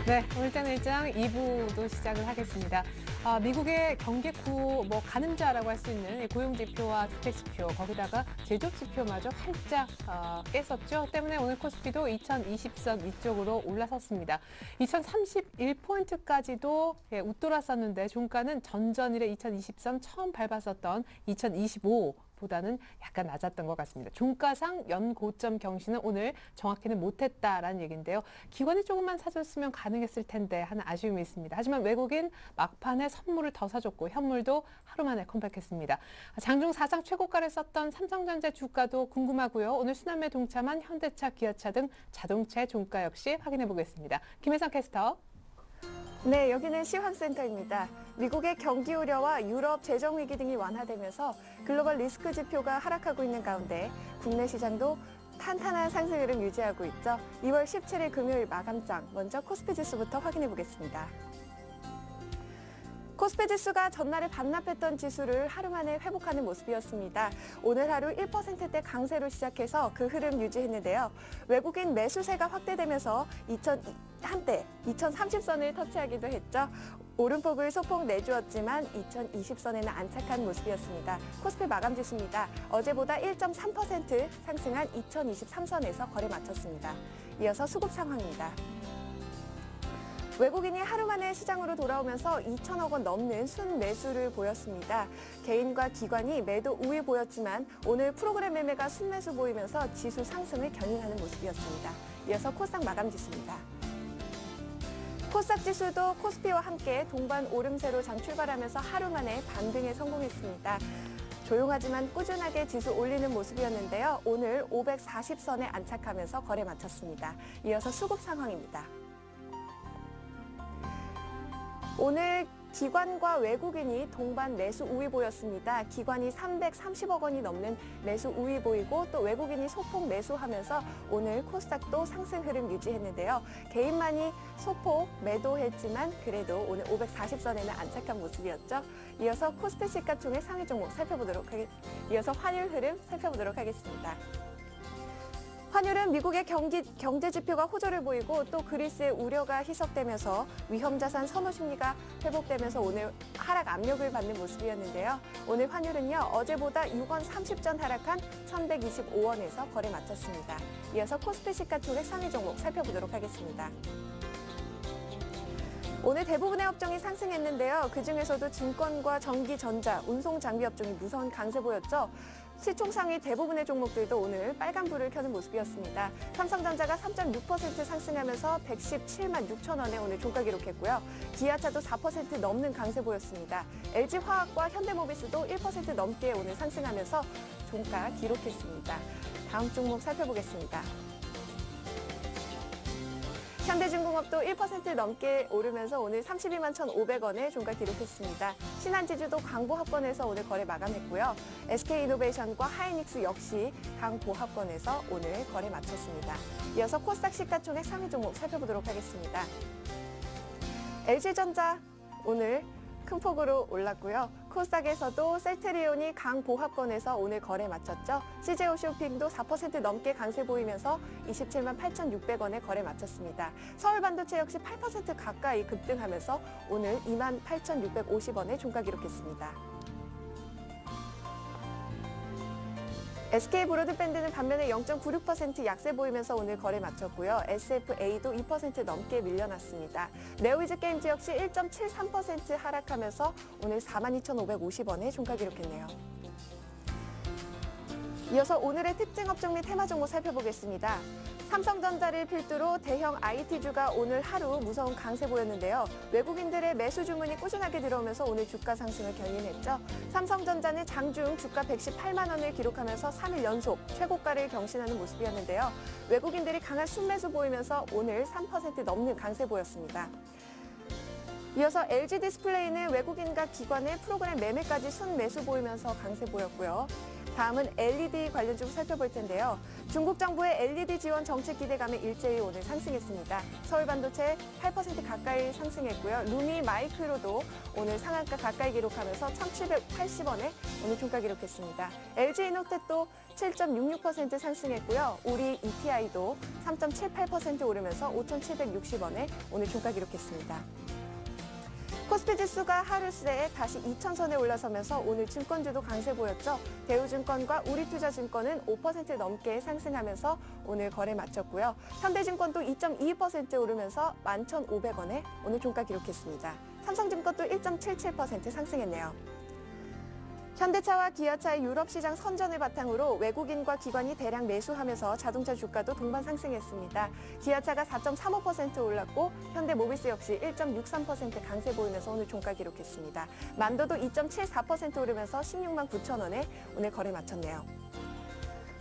네, 오늘 일장 2부도 시작을 하겠습니다. 미국의 경기 구호, 가늠자라고 할 수 있는 고용지표와 주택지표, 거기다가 제조지표마저 활짝 깼었죠. 때문에 오늘 코스피도 2020선 위쪽으로 올라섰습니다. 2031포인트까지도 웃돌았었는데 종가는 전전일에 2020선 처음 밟았었던 2025 보다는 약간 낮았던 것 같습니다. 종가상 연고점 경신은 오늘 정확히는 못했다라는 얘기인데요. 기관이 조금만 사줬으면 가능했을 텐데 하는 아쉬움이 있습니다. 하지만 외국인 막판에 선물을 더 사줬고 현물도 하루 만에 컴백했습니다. 장중 사상 최고가를 썼던 삼성전자 주가도 궁금하고요. 오늘 수남에 동참한 현대차, 기아차 등 자동차의 종가 역시 확인해 보겠습니다. 김혜성 캐스터. 네, 여기는 시황센터입니다. 미국의 경기 우려와 유럽 재정 위기 등이 완화되면서 글로벌 리스크 지표가 하락하고 있는 가운데 국내 시장도 탄탄한 상승 흐름 유지하고 있죠. 2월 17일 금요일 마감장, 먼저 코스피 지수부터 확인해 보겠습니다. 코스피 지수가 전날에 반납했던 지수를 하루 만에 회복하는 모습이었습니다. 오늘 하루 1%대 강세로 시작해서 그 흐름 유지했는데요. 외국인 매수세가 확대되면서 한때 2030선을 터치하기도 했죠. 오름폭을 소폭 내주었지만 2020선에는 안착한 모습이었습니다. 코스피 마감 지수입니다. 어제보다 1.3% 상승한 2023선에서 거래 마쳤습니다. 이어서 수급 상황입니다. 외국인이 하루 만에 시장으로 돌아오면서 2천억 원 넘는 순매수를 보였습니다. 개인과 기관이 매도 우위 보였지만 오늘 프로그램 매매가 순매수 보이면서 지수 상승을 견인하는 모습이었습니다. 이어서 코스닥 마감 지수입니다. 코스닥 지수도 코스피와 함께 동반 오름세로 장 출발하면서 하루 만에 반등에 성공했습니다. 조용하지만 꾸준하게 지수 올리는 모습이었는데요. 오늘 540선에 안착하면서 거래 마쳤습니다. 이어서 수급 상황입니다. 오늘 기관과 외국인이 동반 매수 우위 보였습니다. 기관이 330억 원이 넘는 매수 우위 보이고 또 외국인이 소폭 매수하면서 오늘 코스닥도 상승 흐름 유지했는데요. 개인만이 소폭 매도했지만 그래도 오늘 540선에는 안착한 모습이었죠. 이어서 코스피 시가총액 상위 종목 이어서 환율 흐름 살펴보도록 하겠습니다. 환율은 미국의 경제 지표가 호조를 보이고 또 그리스의 우려가 희석되면서 위험자산 선호 심리가 회복되면서 오늘 하락 압력을 받는 모습이었는데요. 오늘 환율은요, 어제보다 6원 30전 하락한 1,125원에서 거래 마쳤습니다. 이어서 코스피 시가총액 상위 종목 살펴보도록 하겠습니다. 오늘 대부분의 업종이 상승했는데요. 그중에서도 증권과 전기, 전자, 운송 장비 업종이 무서운 강세 보였죠. 시총 상위 대부분의 종목들도 오늘 빨간불을 켜는 모습이었습니다. 삼성전자가 3.6% 상승하면서 117만 6천 원에 오늘 종가 기록했고요. 기아차도 4% 넘는 강세 보였습니다. LG화학과 현대모비스도 1% 넘게 오늘 상승하면서 종가 기록했습니다. 다음 종목 살펴보겠습니다. 현대중공업도 1% 넘게 오르면서 오늘 32만 1,500원에 종가 기록했습니다. 신한지주도 강보합권에서 오늘 거래 마감했고요. SK이노베이션과 하이닉스 역시 강보합권에서 오늘 거래 마쳤습니다. 이어서 코스닥 시가총액 상위 종목 살펴보도록 하겠습니다. LG전자 오늘 큰 폭으로 올랐고요. 코스닥에서도 셀트리온이 강보합권에서 오늘 거래 마쳤죠. CJ 쇼핑도 4% 넘게 강세 보이면서 27만 8,600원에 거래 마쳤습니다. 서울반도체 역시 8% 가까이 급등하면서 오늘 2만 8,650원에 종가 기록했습니다. SK브로드밴드는 반면에 0.96% 약세 보이면서 오늘 거래 마쳤고요. SFA도 2% 넘게 밀려났습니다. 네오이즈게임즈 역시 1.73% 하락하면서 오늘 42,550원에 종가 기록했네요. 이어서 오늘의 특징 업종 및 테마 종목 살펴보겠습니다. 삼성전자를 필두로 대형 IT주가 오늘 하루 무서운 강세 보였는데요. 외국인들의 매수 주문이 꾸준하게 들어오면서 오늘 주가 상승을 견인했죠. 삼성전자는 장중 주가 118만 원을 기록하면서 3일 연속 최고가를 경신하는 모습이었는데요. 외국인들이 강한 순매수 보이면서 오늘 3% 넘는 강세 보였습니다. 이어서 LG디스플레이는 외국인과 기관의 프로그램 매매까지 순매수 보이면서 강세 보였고요. 다음은 LED 관련주 살펴볼 텐데요. 중국 정부의 LED 지원 정책 기대감에 일제히 오늘 상승했습니다. 서울반도체 8% 가까이 상승했고요. 루미 마이크로도 오늘 상한가 가까이 기록하면서 1,780원에 오늘 종가 기록했습니다. LG이노텍도 7.66% 상승했고요. 우리 ETI도 3.78% 오르면서 5,760원에 오늘 종가 기록했습니다. 코스피 지수가 하루 새에 다시 2,000선에 올라서면서 오늘 증권주도 강세 보였죠. 대우증권과 우리투자증권은 5% 넘게 상승하면서 오늘 거래 마쳤고요. 현대증권도 2.22% 오르면서 11,500원에 오늘 종가 기록했습니다. 삼성증권도 1.77% 상승했네요. 현대차와 기아차의 유럽 시장 선전을 바탕으로 외국인과 기관이 대량 매수하면서 자동차 주가도 동반 상승했습니다. 기아차가 4.35% 올랐고 현대모비스 역시 1.63% 강세 보이면서 오늘 종가 기록했습니다. 만도도 2.74% 오르면서 16만 9천 원에 오늘 거래 마쳤네요.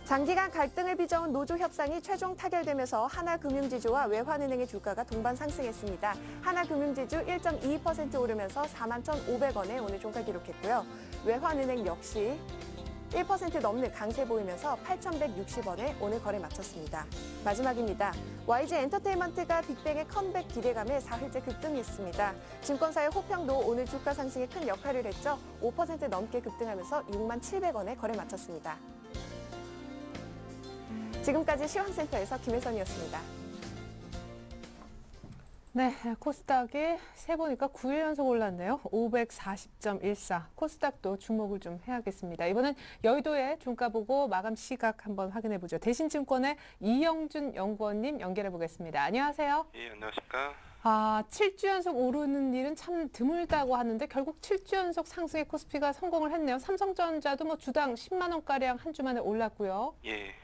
장기간 갈등을 빚어온 노조 협상이 최종 타결되면서 하나금융지주와 외환은행의 주가가 동반 상승했습니다. 하나금융지주 1.22% 오르면서 41,500원에 오늘 종가 기록했고요. 외환은행 역시 1% 넘는 강세 보이면서 8,160원에 오늘 거래 마쳤습니다. 마지막입니다. YG 엔터테인먼트가 빅뱅의 컴백 기대감에 4흘째 급등했습니다. 증권사의 호평도 오늘 주가 상승에 큰 역할을 했죠. 5% 넘게 급등하면서 6만 700원에 거래 마쳤습니다. 지금까지 시황센터에서 김혜선이었습니다. 네, 코스닥이 세 보니까 9일 연속 올랐네요. 540.14. 코스닥도 주목을 좀 해야겠습니다. 이번엔 여의도의 종가 보고 마감 시각 한번 확인해 보죠. 대신증권의 이영준 연구원님 연결해 보겠습니다. 안녕하세요. 예, 안녕하십니까. 7주 연속 오르는 일은 참 드물다고 하는데 결국 7주 연속 상승의 코스피가 성공을 했네요. 삼성전자도 뭐 주당 10만 원가량 한 주 만에 올랐고요. 예.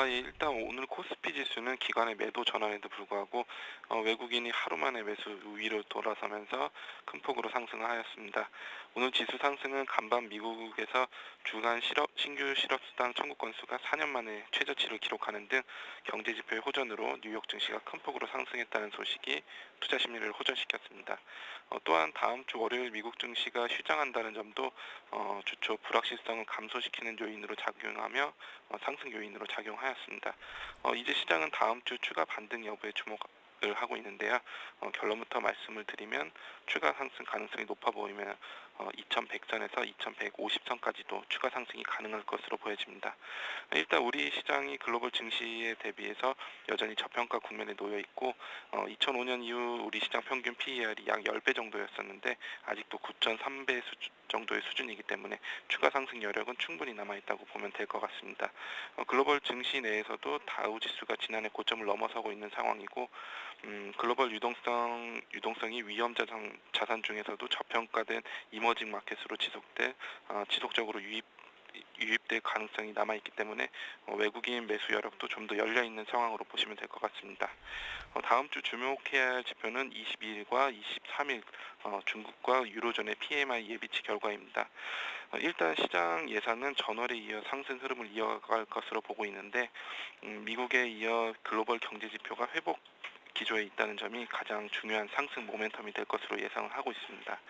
예, 일단 오늘 코스피 지수는 기관의 매도 전환에도 불구하고 외국인이 하루 만에 매수 위로 돌아서면서 큰 폭으로 상승하였습니다. 오늘 지수 상승은 간밤 미국에서 주간 신규 실업수당 청구 건수가 4년 만에 최저치를 기록하는 등 경제 지표의 호전으로 뉴욕 증시가 큰 폭으로 상승했다는 소식이 투자 심리를 호전시켰습니다. 또한 다음 주 월요일 미국 증시가 휴장한다는 점도 주초 불확실성을 감소시키는 요인으로 작용하며 상승 요인으로 작용하였습니다. 이제 시장은 다음 주 추가 반등 여부에 주목을 하고 있는데요. 결론부터 말씀을 드리면 추가 상승 가능성이 높아 보이면 2100선에서 2150선까지도 추가 상승이 가능할 것으로 보여집니다. 일단 우리 시장이 글로벌 증시에 대비해서 여전히 저평가 국면에 놓여 있고 2005년 이후 우리 시장 평균 PER이 약 10배 정도였었는데 아직도 9.3배 정도의 수준이기 때문에 추가 상승 여력은 충분히 남아있다고 보면 될 것 같습니다. 글로벌 증시 내에서도 다우 지수가 지난해 고점을 넘어서고 있는 상황이고 글로벌 유동성이 위험 자산 중에서도 저평가된 이머징 마켓으로 지속적으로 유입될 가능성이 남아있기 때문에 외국인 매수 여력도 좀 더 열려있는 상황으로 보시면 될 것 같습니다. 다음 주 주목해야 할 지표는 22일과 23일 중국과 유로존의 PMI 예비치 결과입니다. 일단 시장 예상은 전월에 이어 상승 흐름을 이어갈 것으로 보고 있는데 미국에 이어 글로벌 경제 지표가 회복 기조에 있다는 점이 가장 중요한 상승 모멘텀이 될 것으로 예상을 하고 있습니다.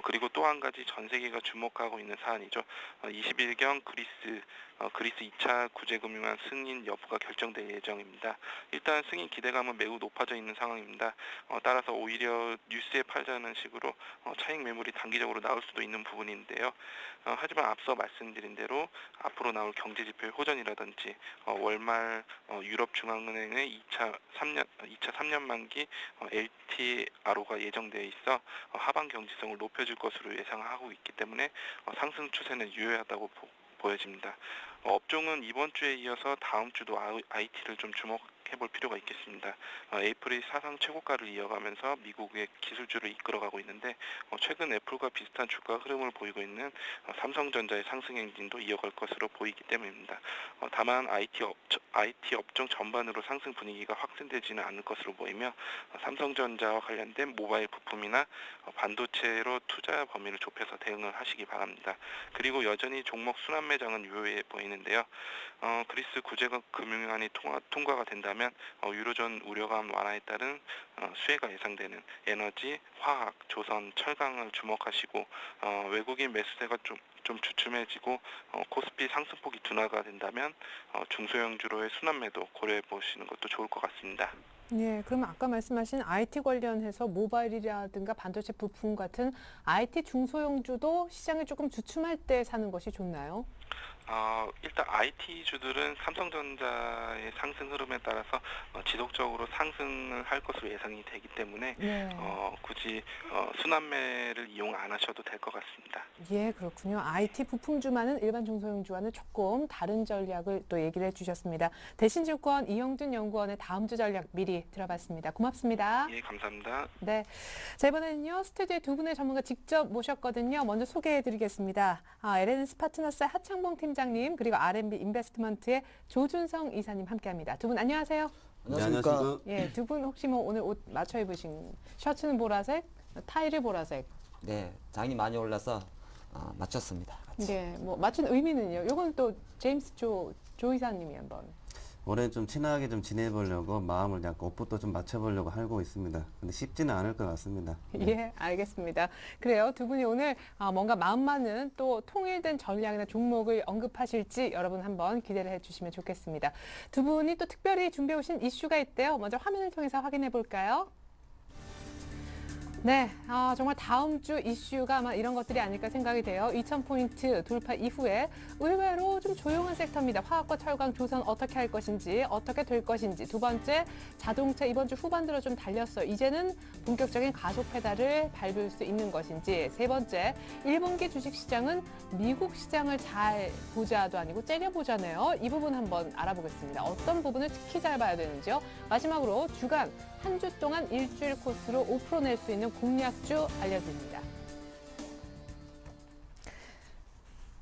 그리고 또 한 가지 전 세계가 주목하고 있는 사안이죠. 20일경 그리스 2차 구제금융안 승인 여부가 결정될 예정입니다. 일단 승인 기대감은 매우 높아져 있는 상황입니다. 따라서 오히려 뉴스에 팔자는 식으로 차익 매물이 단기적으로 나올 수도 있는 부분인데요. 하지만 앞서 말씀드린 대로 앞으로 나올 경제지표의 호전이라든지 월말 유럽중앙은행의 2차 3년 만기 LTRO가 예정되어 있어 하반 경지성을 높여줄 것으로 예상하고 있기 때문에 상승 추세는 유효하다고 보여집니다. 업종은 이번 주에 이어서 다음 주도 IT를 좀 주목해볼 필요가 있겠습니다. 애플이 사상 최고가를 이어가면서 미국의 기술주를 이끌어가고 있는데 최근 애플과 비슷한 주가 흐름을 보이고 있는 삼성전자의 상승 행진도 이어갈 것으로 보이기 때문입니다. 다만 IT 업종 전반으로 상승 분위기가 확산되지는 않을 것으로 보이며 삼성전자와 관련된 모바일 부품이나 반도체로 투자 범위를 좁혀서 대응을 하시기 바랍니다. 그리고 여전히 종목 순환 매장은 유효해 보이는데요. 그리스 구제금융안이 통과가 된다면 유로존 우려감 완화에 따른 수혜가 예상되는 에너지, 화학, 조선, 철강을 주목하시고 외국인 매수세가 좀 좀 주춤해지고 코스피 상승폭이 둔화가 된다면 중소형주로의 순환 매도 고려해 보시는 것도 좋을 것 같습니다. 예, 그러면 아까 말씀하신 IT 관련해서 모바일이라든가 반도체 부품 같은 IT 중소형주도 시장이 조금 주춤할 때 사는 것이 좋나요? 일단 IT주들은 삼성전자의 상승 흐름에 따라서 지속적으로 상승을 할 것으로 예상이 되기 때문에 네. 굳이 순환매를 이용 안 하셔도 될 것 같습니다. 예, 그렇군요. IT 부품주만은 일반 중소형주와는 조금 다른 전략을 또 얘기를 해주셨습니다. 대신증권 이영준 연구원의 다음 주 전략 미리 들어봤습니다. 고맙습니다. 예, 감사합니다. 네, 자, 이번에는요 스튜디오에 두 분의 전문가 직접 모셨거든요. 먼저 소개해드리겠습니다. LNS 파트너스 하창봉 팀장님 그리고 R&B 인베스트먼트의 조준성 이사님 함께합니다. 두 분 안녕하세요. 안녕하십니까. 예, 두 분 혹시 뭐 오늘 옷 맞춰 입으신 셔츠는 보라색, 타이를 보라색. 네, 장이 많이 올라서 맞췄습니다. 같이. 네, 뭐 맞춘 의미는요. 요건 또 제임스 조 이사님이 한번. 올해 좀 친하게 좀 지내보려고 마음을 약간 옷부터 좀 맞춰보려고 하고 있습니다. 근데 쉽지는 않을 것 같습니다. 예, 알겠습니다. 그래요. 두 분이 오늘 뭔가 마음만은 또 통일된 전략이나 종목을 언급하실지 여러분 한번 기대를 해주시면 좋겠습니다. 두 분이 또 특별히 준비해 오신 이슈가 있대요. 먼저 화면을 통해서 확인해 볼까요? 네, 정말 다음 주 이슈가 아마 이런 것들이 아닐까 생각이 돼요. 2000포인트 돌파 이후에 의외로 좀 조용한 섹터입니다. 화학과 철강, 조선 어떻게 할 것인지, 어떻게 될 것인지. 두 번째, 자동차 이번 주 후반 들어 좀 달렸어요. 이제는 본격적인 가속 페달을 밟을 수 있는 것인지. 세 번째, 1분기 주식시장은 미국 시장을 잘 보자도 아니고 째려보자네요. 이 부분 한번 알아보겠습니다. 어떤 부분을 특히 잘 봐야 되는지요. 마지막으로 주간 한 주 동안 일주일 코스로 5% 낼 수 있는 공략주 알려드립니다.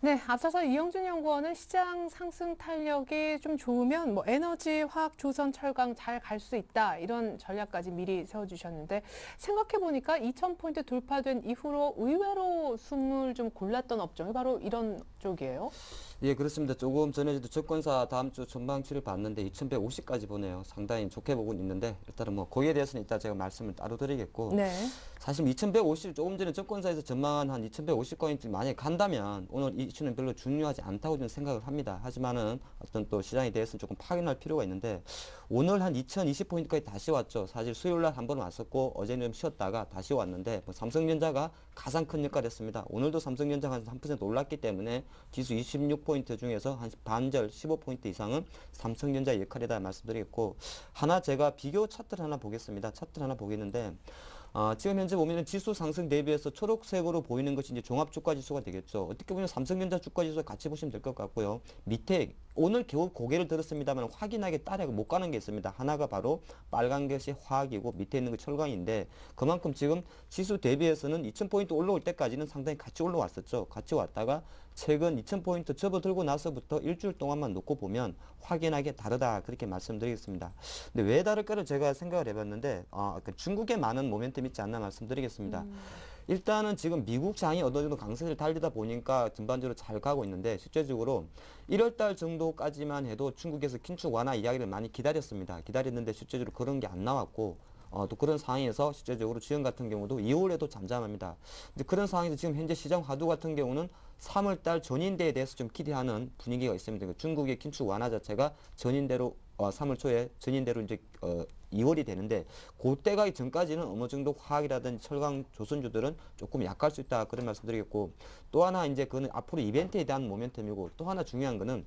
네, 앞서서 이영준 연구원은 시장 상승 탄력이 좀 좋으면 뭐 에너지, 화학, 조선, 철강 잘 갈 수 있다 이런 전략까지 미리 세워주셨는데 생각해보니까 2000포인트 돌파된 이후로 의외로 숨을 좀 골랐던 업종이 바로 이런 쪽이에요. 예, 그렇습니다. 조금 전에도 증권사 다음 주 전망치를 봤는데 2150까지 보네요. 상당히 좋게 보고 있는데 일단은 뭐 거기에 대해서는 이따 제가 말씀을 따로 드리겠고 네. 사실 2150 조금 전에 증권사에서 전망한 한 2150포인트 만약에 간다면 오늘 이 이슈는 별로 중요하지 않다고 저는 생각을 합니다. 하지만은 어떤 또 시장에 대해서는 조금 파견할 필요가 있는데 오늘 한 2020포인트까지 다시 왔죠. 사실 수요일 날 한 번 왔었고 어제는 좀 쉬었다가 다시 왔는데 뭐 삼성전자가 가장 큰 역할을 했습니다. 오늘도 삼성전자가 한 3% 올랐기 때문에 지수 26포인트 중에서 한 반절 15포인트 이상은 삼성전자의 역할이다 말씀드리겠고 하나 제가 비교 차트를 하나 보겠습니다. 차트를 하나 보겠는데 지금 현재 보면은 지수 상승 대비해서 초록색으로 보이는 것이 이제 종합 주가 지수가 되겠죠. 어떻게 보면 삼성전자 주가 지수 같이 보시면 될 것 같고요. 밑에 오늘 겨우 고개를 들었습니다만 확인하게 따라가 못 가는 게 있습니다. 하나가 바로 빨간 것이 화학이고 밑에 있는 거 철강인데 그만큼 지금 지수 대비해서는 2000포인트 올라올 때까지는 상당히 같이 올라왔었죠. 같이 왔다가 최근 2000포인트 접어들고 나서부터 일주일 동안만 놓고 보면 확연하게 다르다 그렇게 말씀드리겠습니다. 근데 왜 다를까를 제가 생각을 해봤는데 중국에 많은 모멘텀 있지 않나 말씀드리겠습니다. 일단은 지금 미국 장이 어느 정도 강세를 달리다 보니까 전반적으로 잘 가고 있는데 실제적으로 1월달 정도까지만 해도 중국에서 긴축 완화 이야기를 많이 기다렸습니다. 기다렸는데 실제적으로 그런 게 안 나왔고 또 그런 상황에서 실제적으로 지금 같은 경우도 2월에도 잠잠합니다. 이제 그런 상황에서 지금 현재 시장 화두 같은 경우는 3월달 전인대에 대해서 좀 기대하는 분위기가 있습니다. 그러니까 중국의 긴축 완화 자체가 전인대로 3월 초에 전인대로 이제 2월이 되는데 그때가 전까지는 어느 정도 화학이라든지 철강 조선주들은 조금 약할 수 있다 그런 말씀드리겠고 또 하나 이제 그는 앞으로 이벤트에 대한 모멘텀이고 또 하나 중요한 거는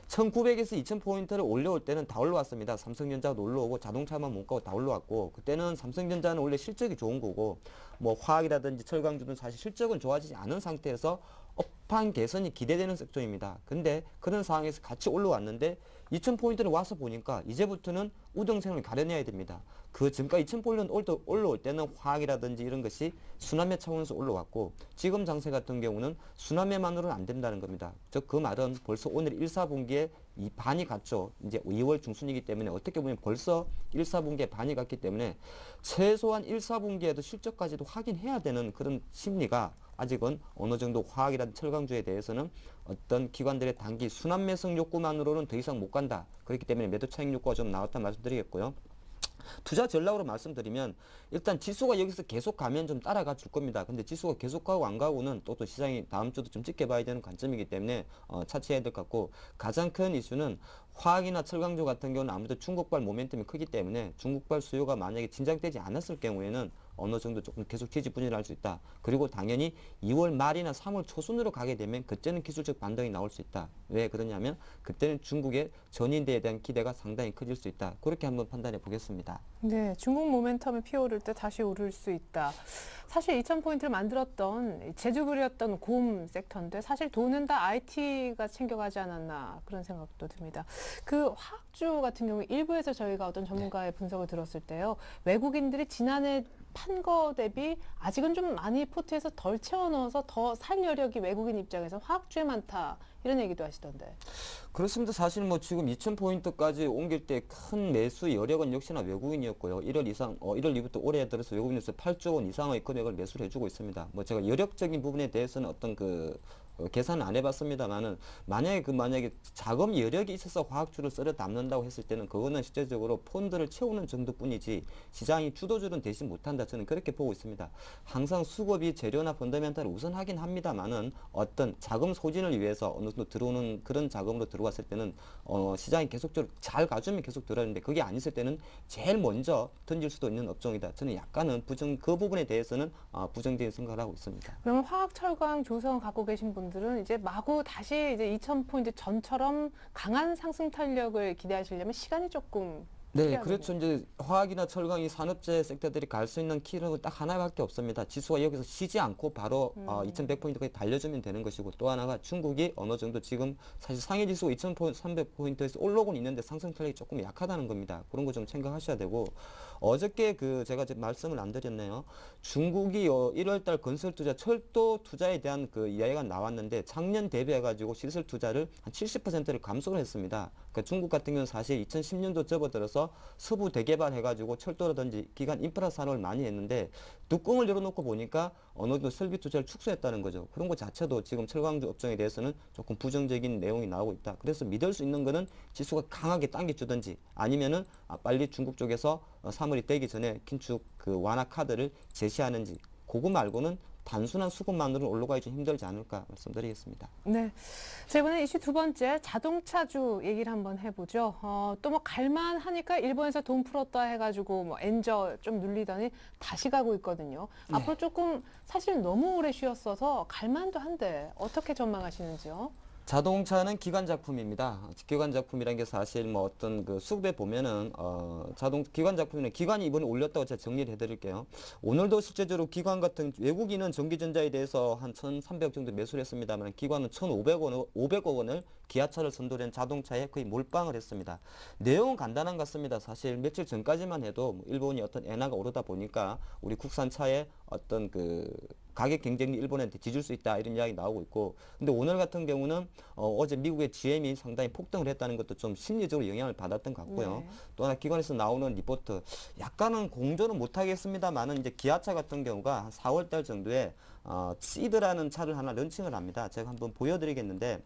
1900에서 2000포인트를 올려올 때는 다 올라왔습니다. 삼성전자도 올라오고 자동차만 못 가고 다 올라왔고 그때는 삼성전자는 원래 실적이 좋은 거고 뭐 화학이라든지 철강주는 사실 실적은 좋아지지 않은 상태에서 업황 개선이 기대되는 섹터입니다. 근데 그런 상황에서 같이 올라왔는데 2000포인트를 와서 보니까 이제부터는 우등생을 가려내야 됩니다. 그 전까 2000포인트 올라올 때는 화학이라든지 이런 것이 순환매 차원에서 올라왔고 지금 장세 같은 경우는 순환매만으로는 안 된다는 겁니다. 즉 그 말은 벌써 오늘 1, 4분기에 이 반이 갔죠. 이제 2월 중순이기 때문에 어떻게 보면 벌써 1, 4분기에 반이 갔기 때문에 최소한 1, 4분기에도 실적까지도 확인해야 되는 그런 심리가 아직은 어느 정도 화학이라든 철강주에 대해서는 어떤 기관들의 단기 순환매성 욕구만으로는 더 이상 못 간다. 그렇기 때문에 매도 차익 욕구가 좀 나왔다 말씀드리겠고요. 투자 전략으로 말씀드리면 일단 지수가 여기서 계속 가면 좀 따라가 줄 겁니다. 근데 지수가 계속 가고 안 가고는 또 시장이 다음 주도 좀 지켜봐야 되는 관점이기 때문에 차치해야 될 것 같고, 가장 큰 이슈는 화학이나 철강주 같은 경우는 아무래도 중국발 모멘텀이 크기 때문에 중국발 수요가 만약에 진작되지 않았을 경우에는 어느 정도 조금 계속 지지부진할 수 있다. 그리고 당연히 2월 말이나 3월 초순으로 가게 되면 그때는 기술적 반등이 나올 수 있다. 왜 그러냐면 그때는 중국의 전인대에 대한 기대가 상당히 커질 수 있다. 그렇게 한번 판단해 보겠습니다. 네, 중국 모멘텀이 피오를 때 다시 오를 수 있다. 사실 2,000포인트를 만들었던 제주그렸던 곰 섹터인데 사실 돈은 다 IT가 챙겨가지 않았나 그런 생각도 듭니다. 그 화학주 같은 경우 일부에서 저희가 어떤 전문가의 분석을 들었을 때요. 외국인들이 지난해 판 거 대비 아직은 좀 많이 포트에서 덜 채워넣어서 더 살 여력이 외국인 입장에서 화학주에 많다. 이런 얘기도 하시던데. 그렇습니다. 사실 뭐 지금 2,000포인트까지 옮길 때 큰 매수 여력은 역시나 외국인이었고요. 1월 이후부터 올해 들어서 외국인에서 8조 원 이상의 금액을 매수를 해주고 있습니다. 뭐 제가 여력적인 부분에 대해서는 어떤 계산은 안 해봤습니다만은 만약에 자금 여력이 있어서 화학주를 썰어 담는다고 했을 때는 그거는 실제적으로 펀드를 채우는 정도뿐이지 시장이 주도주는 되지 못한다. 저는 그렇게 보고 있습니다. 항상 수급이 재료나 펀더멘탈을 우선하긴 합니다만은 어떤 자금 소진을 위해서 어느 정도 들어오는 그런 자금으로 들어왔을 때는 시장이 계속적으로 잘 가주면 계속 들어오는데 그게 아니었을 때는 제일 먼저 던질 수도 있는 업종이다. 저는 약간은 그 부분에 대해서는 부정적인 생각을 하고 있습니다. 그러면 화학, 철강, 조성 갖고 계신 분들은 이제 마구 다시 이제 2,000포인트 전처럼 강한 상승 탄력을 기대하시려면 시간이 조금 네, 필요하겠네요. 그렇죠. 이제 화학이나 철강 이 산업재 섹터들이 갈 수 있는 키는 딱 하나밖에 없습니다. 지수가 여기서 쉬지 않고 바로 2,100포인트까지 달려주면 되는 것이고, 또 하나가 중국이 어느 정도 지금 사실 상해 지수가 2,300포인트에서 올라오고 있는데 상승 탄력이 조금 약하다는 겁니다. 그런 거 좀 생각하셔야 되고, 어저께 제가 말씀을 안 드렸네요. 중국이 1월달 건설 투자, 철도 투자에 대한 그 이야기가 나왔는데 작년 대비해가지고 시설 투자를 한 70%를 감소를 했습니다. 그러니까 중국 같은 경우는 사실 2010년도 접어들어서 서부 대개발 해가지고 철도라든지 기간 인프라 산업을 많이 했는데 뚜껑을 열어놓고 보니까 어느 정도 설비 투자를 축소했다는 거죠. 그런 것 자체도 지금 철강주 업종에 대해서는 조금 부정적인 내용이 나오고 있다. 그래서 믿을 수 있는 거는 지수가 강하게 당겨주든지 아니면은 빨리 중국 쪽에서 3월이 되기 전에 긴축 완화 카드를 제시하는지, 그거 말고는 단순한 수급만으로는 올라가기 좀 힘들지 않을까 말씀드리겠습니다. 네. 자, 이번에 이슈 두 번째 자동차주 얘기를 한번 해보죠. 또 뭐 갈만하니까 일본에서 돈 풀었다 해가지고 뭐 엔저 좀 눌리더니 다시 가고 있거든요. 네. 앞으로 조금 사실 너무 오래 쉬었어서 갈만도 한데 어떻게 전망하시는지요? 자동차는 기관 작품입니다. 기관 작품이라는 게 사실 뭐 어떤 수급에 보면은 기관 작품에는 기관이 이번에 올렸다고 제가 정리를 해드릴게요. 오늘도 실제적으로 기관 같은 외국인은 전기전자에 대해서 한 1,300억 정도 매수를 했습니다만 기관은 500억 원을 기아차를 선도된 자동차에 거의 몰빵을 했습니다. 내용은 간단한 것 같습니다. 사실 며칠 전까지만 해도 일본이 어떤 엔화가 오르다 보니까 우리 국산차에 어떤 가격 경쟁이 일본한테 지줄 수 있다 이런 이야기 나오고 있고, 근데 오늘 같은 경우는 어제 미국의 GM이 상당히 폭등을 했다는 것도 좀 심리적으로 영향을 받았던 것 같고요. 네. 또 하나 기관에서 나오는 리포트 약간은 공조는 못하겠습니다만은 이제 기아차 같은 경우가 한 4월달 정도에 시드라는 차를 하나 런칭을 합니다. 제가 한번 보여드리겠는데.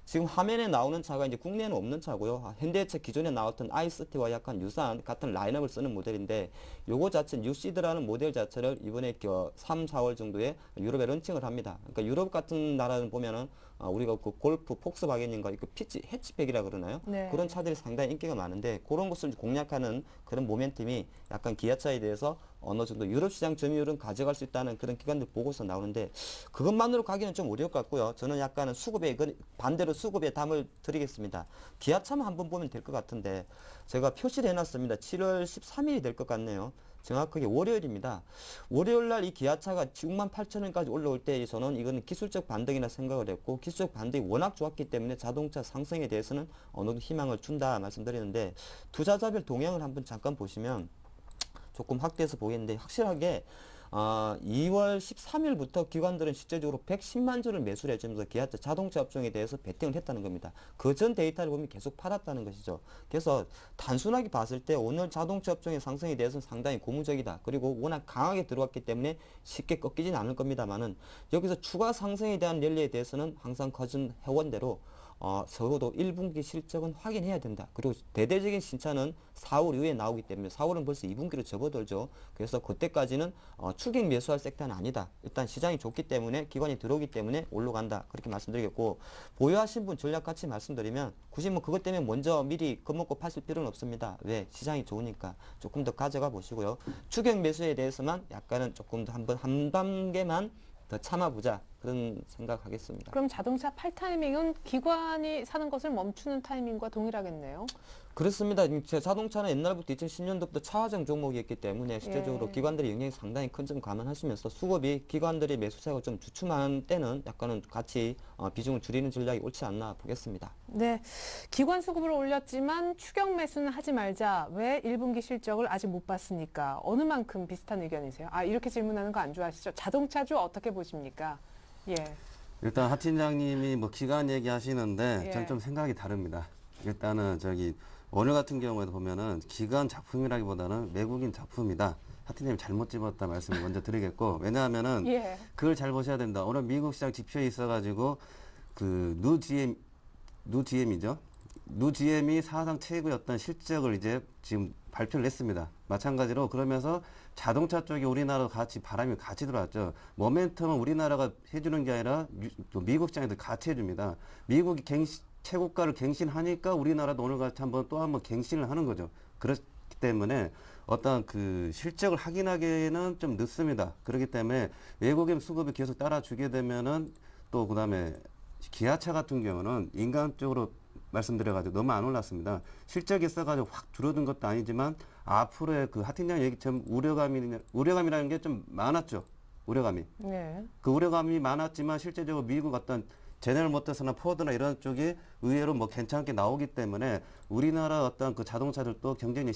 지금 화면에 나오는 차가 이제 국내에는 없는 차고요. 현대차 기존에 나왔던 i30와 약간 유사한 같은 라인업을 쓰는 모델인데 요거 자체 뉴시드라는 모델 자체를 이번에 3, 4월 정도에 유럽에 런칭을 합니다. 그러니까 유럽 같은 나라는 보면은 우리가 골프 폭스바겐인가 피치 해치백이라 그러나요? 네. 그런 차들이 상당히 인기가 많은데 그런 것을 공략하는 그런 모멘텀이 약간 기아차에 대해서 어느 정도 유럽 시장 점유율은 가져갈 수 있다는 그런 기관들 보고서 나오는데 그것만으로 가기는 좀 어려울 것 같고요. 저는 약간은 반대로 수급에 담을 드리겠습니다. 기아차만 한번 보면 될 것 같은데 제가 표시를 해놨습니다. 7월 13일이 될 것 같네요. 정확하게 월요일입니다. 월요일 날 이 기아차가 68,000원까지 올라올 때 저는 이거는 기술적 반등이라 생각을 했고 기술적 반등이 워낙 좋았기 때문에 자동차 상승에 대해서는 어느 정도 희망을 준다 말씀드리는데 투자자별 동향을 한번 잠깐 보시면 조금 확대해서 보겠는데 확실하게 2월 13일부터 기관들은 실제적으로 110만 주를 매수를 해주면서 기아차 자동차 업종에 대해서 베팅을 했다는 겁니다. 그 전 데이터를 보면 계속 팔았다는 것이죠. 그래서 단순하게 봤을 때 오늘 자동차 업종의 상승에 대해서는 상당히 고무적이다. 그리고 워낙 강하게 들어왔기 때문에 쉽게 꺾이진 않을 겁니다만은 여기서 추가 상승에 대한 랠리에 대해서는 항상 거듭 해온 대로 적어도 1분기 실적은 확인해야 된다. 그리고 대대적인 신차는 4월 이후에 나오기 때문에 4월은 벌써 2분기로 접어들죠. 그래서 그때까지는 추격 매수할 섹터는 아니다. 일단 시장이 좋기 때문에 기관이 들어오기 때문에 올라간다. 그렇게 말씀드리겠고, 보유하신 분 전략 같이 말씀드리면 굳이 뭐 그것 때문에 먼저 미리 겁먹고 파실 필요는 없습니다. 왜? 시장이 좋으니까 조금 더 가져가 보시고요. 추격 매수에 대해서만 약간은 조금 더 한 단계만 더 참아보자. 그런 생각하겠습니다. 그럼 자동차 팔 타이밍은 기관이 사는 것을 멈추는 타이밍과 동일하겠네요. 그렇습니다. 자동차는 옛날부터 2010년도부터 차화정 종목이었기 때문에 실제적으로 예. 기관들의 영향이 상당히 큰 점 감안하시면서 수급이 기관들의 매수세가 좀 주춤한 때는 약간은 같이 비중을 줄이는 전략이 옳지 않나 보겠습니다. 네, 기관 수급을 올렸지만 추격 매수는 하지 말자. 왜 1분기 실적을 아직 못 봤으니까? 어느 만큼 비슷한 의견이세요? 이렇게 질문하는 거 안 좋아하시죠? 자동차주 어떻게 보십니까? 예. 일단 하 팀장님이 뭐 기간 얘기하시는데 예. 전 좀 생각이 다릅니다. 일단은 오늘 같은 경우에도 보면은 기관 작품이라기보다는 외국인 작품이다. 하 팀장님 잘못 집었다 말씀을 먼저 드리겠고, 왜냐하면은 예. 그걸 잘 보셔야 된다. 오늘 미국 시장 지표에 있어가지고 그 누GM이죠. 누GM이 사상 최고였던 실적을 이제 지금 발표를 했습니다. 마찬가지로 그러면서 자동차 쪽에 우리나라 같이 바람이 같이 들어왔죠. 모멘텀은 우리나라가 해주는 게 아니라 또 미국 시장에도 같이 해줍니다. 미국이 최고가를 갱신하니까 우리나라도 오늘같이 또 한번 갱신을 하는 거죠. 그렇기 때문에 어떤 그 실적을 확인하기에는 좀 늦습니다. 그렇기 때문에 외국인 수급이 계속 따라주게 되면은 또 그다음에 기아차 같은 경우는 인간적으로 말씀드려가지고 너무 안 올랐습니다. 실적이 있어가지고 확 줄어든 것도 아니지만 앞으로의 그 하 팀장 얘기처럼 우려감이라는 게 좀 많았죠. 우려감이. 네. 그 우려감이 많았지만 실제적으로 미국 어떤 제너럴 모터스나 포드나 이런 쪽이 의외로 뭐 괜찮게 나오기 때문에 우리나라 어떤 그 자동차들도 경쟁이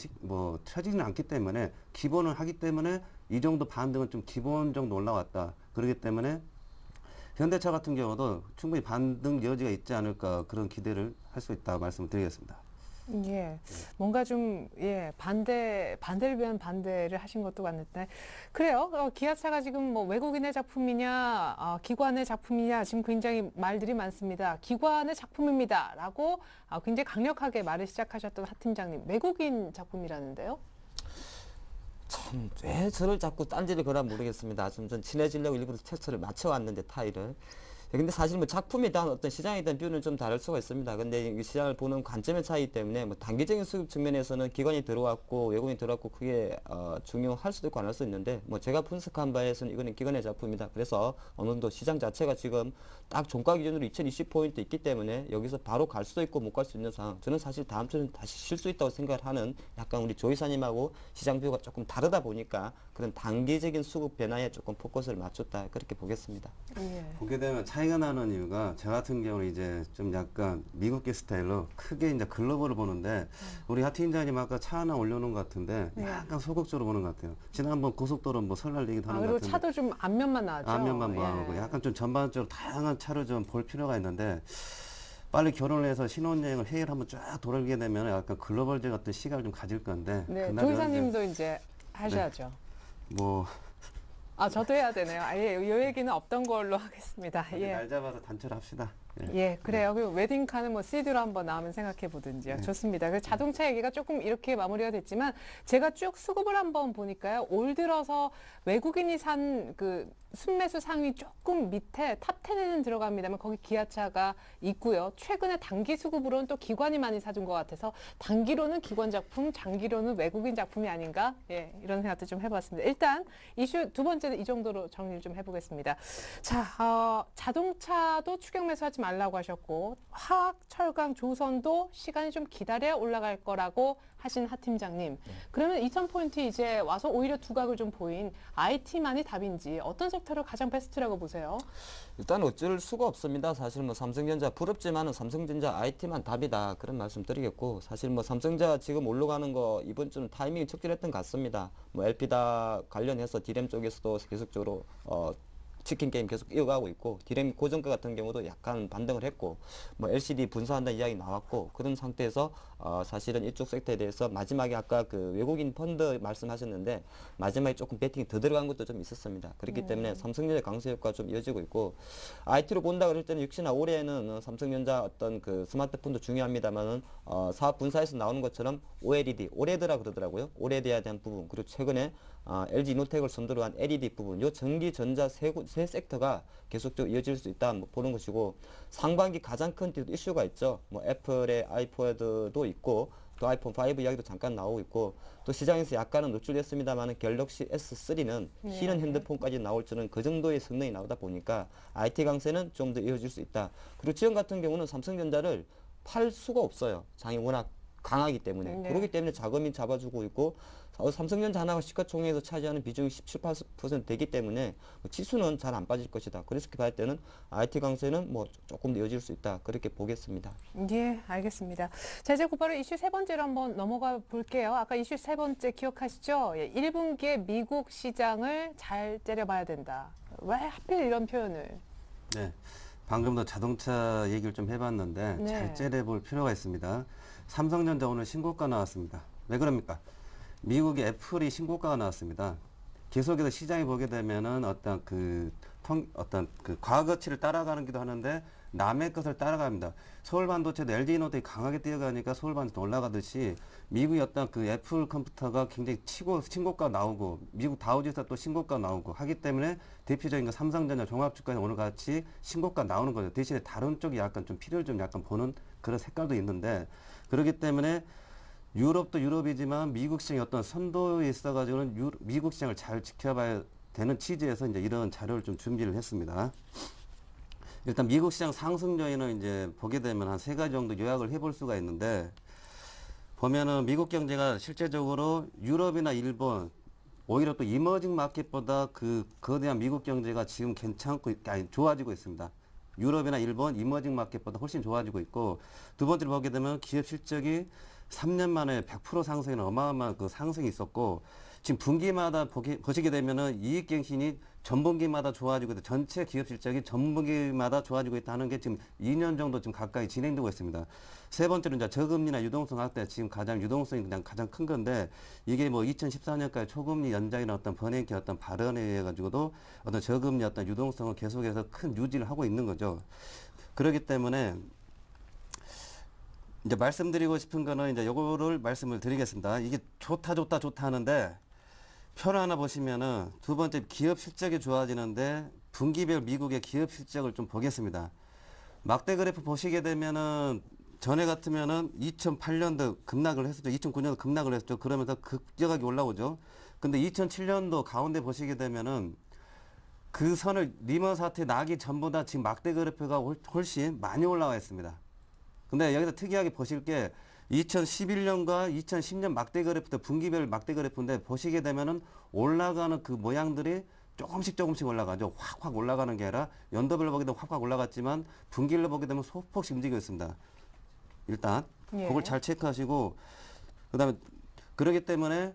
처지는 않기 때문에 기본을 하기 때문에 이 정도 반등은 좀 기본 정도 올라왔다. 그렇기 때문에 현대차 같은 경우도 충분히 반등 여지가 있지 않을까 그런 기대를 할 수 있다고 말씀을 드리겠습니다. 예, 뭔가 좀, 반대를 위한 반대를 하신 것도 같는데. 그래요. 기아차가 지금 뭐 외국인의 작품이냐, 기관의 작품이냐, 지금 굉장히 말들이 많습니다. 기관의 작품입니다. 라고 굉장히 강력하게 말을 시작하셨던 하 팀장님. 외국인 작품이라는데요? 참, 왜 저를 자꾸 딴지를 걸어 모르겠습니다. 좀 전 친해지려고 일부러 테스트를 맞춰왔는데, 타일을. 근데 사실 뭐 작품에 대한 어떤 시장에 대한 뷰는 좀 다를 수가 있습니다. 근데 이 시장을 보는 관점의 차이 때문에 뭐 단기적인 수급 측면에서는 기관이 들어왔고 외국인이 들어왔고 그게 중요할 수도 있고 안 할 수도 있는데 뭐 제가 분석한 바에서는 이거는 기관의 작품이다. 그래서 어느 정도 시장 자체가 지금 딱 종가 기준으로 2020포인트 있기 때문에 여기서 바로 갈 수도 있고 못 갈 수 있는 상황. 저는 사실 다음 주는 다시 쉴 수 있다고 생각을 하는 약간 우리 조 이사님하고 시장 뷰가 조금 다르다 보니까 그런 단기적인 수급 변화에 조금 포커스를 맞췄다. 그렇게 보겠습니다. 예. 보게 되면 차이가 나는 이유가 저 같은 경우는 이제 좀 약간 미국계 스타일로 크게 이제 글로벌을 보는데 우리 하 팀장님 아까 차 하나 올려놓은 것 같은데 약간 소극적으로 보는 것 같아요. 지난번 고속도로 뭐 설날 얘기도 하는 것 그리고 같은데 차도 좀 앞면만 나왔죠. 앞면만 예. 보고 약간 좀 전반적으로 다양한 차를 좀 볼 필요가 있는데 빨리 결혼을 해서 신혼여행을 해외를 한번 쫙 돌게 되면 약간 글로벌적 어떤 시각을 좀 가질 건데 네, 그날은 조 이사님도 이제 하셔야죠. 뭐 저도 해야 되네요. 이 얘기는 없던 걸로 하겠습니다. 예. 날 잡아서 단체를 합시다. 예, 그래요. 그리고 웨딩카는 뭐 CD로 한번 나오면 생각해 보든지요. 좋습니다. 그래서 자동차 얘기가 조금 이렇게 마무리가 됐지만 제가 쭉 수급을 한번 보니까요. 올 들어서 외국인이 산 그 순매수 상위 조금 밑에 탑 10에는 들어갑니다만 거기 기아차가 있고요. 최근에 단기 수급으로는 또 기관이 많이 사준 것 같아서 단기로는 기관 작품, 장기로는 외국인 작품이 아닌가? 예, 이런 생각도 좀 해봤습니다. 일단 이슈 두 번째는 이 정도로 정리를 좀 해보겠습니다. 자, 자동차도 추격 매수하지 말라고 하셨고 화학, 철강, 조선도 시간이 좀 기다려야 올라갈 거라고 하신 하 팀장님. 그러면 2000포인트 이제 와서 오히려 두각을 좀 보인 IT만이 답인지 어떤 섹터를 가장 베스트라고 보세요? 일단 어쩔 수가 없습니다. 사실 뭐 삼성전자 부럽지만은 삼성전자 IT만 답이다. 그런 말씀 드리겠고 사실 뭐 삼성전자 지금 올라가는 거 이번 주는 타이밍이 적절했던 것 같습니다. 뭐 LP다 관련해서 D램 쪽에서도 계속적으로 치킨 게임 계속 이어가고 있고 디램 고정가 같은 경우도 약간 반등을 했고 뭐 LCD 분사한다는 이야기 나왔고 그런 상태에서 사실은 이쪽 섹터에 대해서 마지막에 아까 그 외국인 펀드 말씀하셨는데 마지막에 조금 베팅이 더 들어간 것도 좀 있었습니다. 그렇기 때문에 삼성전자 강세 효과가 좀 이어지고 있고 IT로 본다 그럴 때는 역시나 올해는 삼성전자 어떤 그 스마트폰도 중요합니다만은 사업 분사에서 나오는 것처럼 OLED, OLED라 그러더라고요. OLED에 대한 부분 그리고 최근에 LG 이노텍을 선두로 한 LED 부분, 요 전기 전자 세 섹터가 계속적으로 이어질 수 있다 보는 것이고 상반기 가장 큰 이슈가 있죠. 뭐 애플의 아이패드도 있고 또 아이폰 5 이야기도 잠깐 나오고 있고 또 시장에서 약간은 노출됐습니다만 갤럭시 S3는 희는 핸드폰까지 나올 줄은 그 정도의 성능이 나오다 보니까 IT 강세는 좀 더 이어질 수 있다. 그리고 지금 같은 경우는 삼성전자를 팔 수가 없어요. 장이 워낙 강하기 때문에. 네. 그렇기 때문에 자금이 잡아주고 있고 삼성전자 하나가 시가총액에서 차지하는 비중이 17, 8% 되기 때문에 지수는 잘 안 빠질 것이다. 그래서 봤을 때는 IT 강세는 뭐 조금 더 이어질 수 있다. 그렇게 보겠습니다. 예, 알겠습니다. 자, 이제 곧바로 이슈 세 번째로 한번 넘어가 볼게요. 아까 이슈 세 번째 기억하시죠? 예, 1분기에 미국 시장을 잘 째려봐야 된다. 왜 하필 이런 표현을? 네. 방금도 자동차 얘기를 좀 해봤는데 네. 잘 째려볼 필요가 있습니다. 삼성전자 오늘 신고가 나왔습니다. 왜 그럽니까? 미국의 애플이 신고가가 나왔습니다. 계속해서 시장이 보게 되면은 어떤 그 과거치를 따라가기도 하는데 남의 것을 따라갑니다. 서울반도체도 LG이노텍이 강하게 뛰어가니까 서울반도체 올라가듯이 미국의 어떤 그 애플 컴퓨터가 굉장히 신고가 나오고 미국 다우지수 또 신고가 나오고 하기 때문에 대표적인 거 삼성전자 종합주가에 오늘 같이 신고가 나오는 거죠. 대신에 다른 쪽이 약간 좀 피를 좀 약간 보는 그런 색깔도 있는데 그렇기 때문에 유럽도 유럽이지만 미국 시장의 어떤 선도에 있어가지고는 미국 시장을 잘 지켜봐야 되는 취지에서 이제 이런 자료를 좀 준비를 했습니다. 일단 미국 시장 상승 요인은 이제 보게 되면 한 세 가지 정도 요약을 해볼 수가 있는데 보면은 미국 경제가 실제적으로 유럽이나 일본 오히려 또 이머징 마켓보다 그 거대한 미국 경제가 지금 괜찮고 아니 좋아지고 있습니다. 유럽이나 일본 이머징 마켓보다 훨씬 좋아지고 있고 두 번째로 보게 되면 기업 실적이 3년 만에 100% 상승에는 어마어마한 그 상승이 있었고 지금 분기마다 보시게 되면은 이익갱신이 전분기마다 좋아지고 있다. 전체 기업 실적이 전분기마다 좋아지고 있다는 게 지금 2년 정도 지금 가까이 진행되고 있습니다. 세 번째로 이제 저금리나 유동성 확대 지금 가장 유동성이 그냥 가장 큰 건데 이게 뭐 2014년까지 초금리 연장이나 어떤 버냉키 어떤 발언에 의해 가지고도 어떤 저금리 어떤 유동성을 계속해서 큰 유지를 하고 있는 거죠. 그렇기 때문에 이제 말씀드리고 싶은 거는 이제 요거를 말씀을 드리겠습니다. 이게 좋다 하는데 표를 하나 보시면은 두 번째 기업 실적이 좋아지는데 분기별 미국의 기업 실적을 좀 보겠습니다. 막대 그래프 보시게 되면은 전에 같으면은 2008년도 급락을 했었죠. 2009년도 급락을 했었죠. 그러면서 급격하게 올라오죠. 근데 2007년도 가운데 보시게 되면은 그 선을 리먼 사태 나기 전보다 지금 막대 그래프가 훨씬 많이 올라와 있습니다. 근데 여기서 특이하게 보실 게 2011년과 2010년 막대 그래프도 분기별 막대 그래프인데 보시게 되면은 올라가는 그 모양들이 조금씩 올라가죠. 확 올라가는 게 아니라 연도별로 보게 되면 확 올라갔지만 분기별로 보게 되면 소폭씩 움직이고 있습니다. 일단 그걸 잘 체크하시고 그다음에 그러기 때문에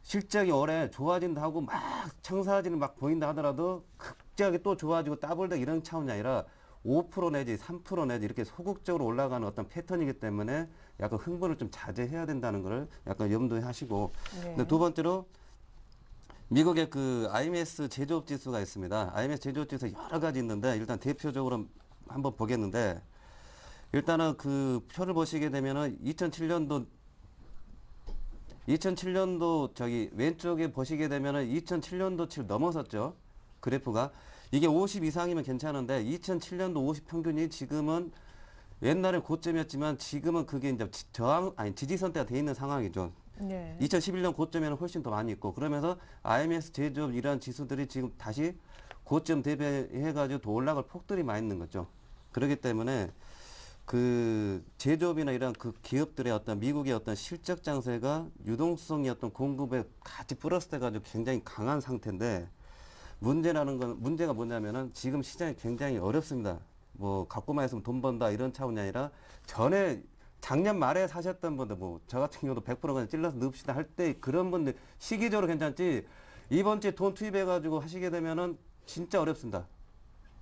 실적이 올해 좋아진다 하고 막 청사진을 막 보인다 하더라도 급격하게 또 좋아지고 더블되고 이런 차원이 아니라 5% 내지 3% 내지 이렇게 소극적으로 올라가는 어떤 패턴이기 때문에 약간 흥분을 좀 자제해야 된다는 걸 약간 염두에 하시고 근데 두 번째로 미국의 그 IMS 제조업 지수가 있습니다. IMS 제조업 지수 여러 가지 있는데 일단 대표적으로 한번 보겠는데 일단은 그 표를 보시게 되면은 2007년도 저기 왼쪽에 보시게 되면은 2007년도치를 넘어섰죠. 그래프가. 이게 50 이상이면 괜찮은데 2007년도 50 평균이 지금은 옛날에 고점이었지만 지금은 그게 이제 지지선대가 돼 있는 상황이죠. 네. 2011년 고점에는 훨씬 더 많이 있고 그러면서 IMS 제조업 이러한 지수들이 지금 다시 고점 대비해가지고 더 올라갈 폭들이 많이 있는 거죠. 그렇기 때문에 그 제조업이나 이런 그 기업들의 어떤 미국의 어떤 실적 장세가 유동성이 어떤 공급에 같이 플러스 돼가지고 굉장히 강한 상태인데 문제가 뭐냐면은 지금 시장이 굉장히 어렵습니다. 뭐 갖고만 있으면 돈 번다 이런 차원이 아니라 전에 작년 말에 사셨던 분들 뭐 저 같은 경우도 100% 그냥 찔러서 넣읍시다 할 때 그런 분들 시기적으로 괜찮지 이번 주에 돈 투입해 가지고 하시게 되면은 진짜 어렵습니다.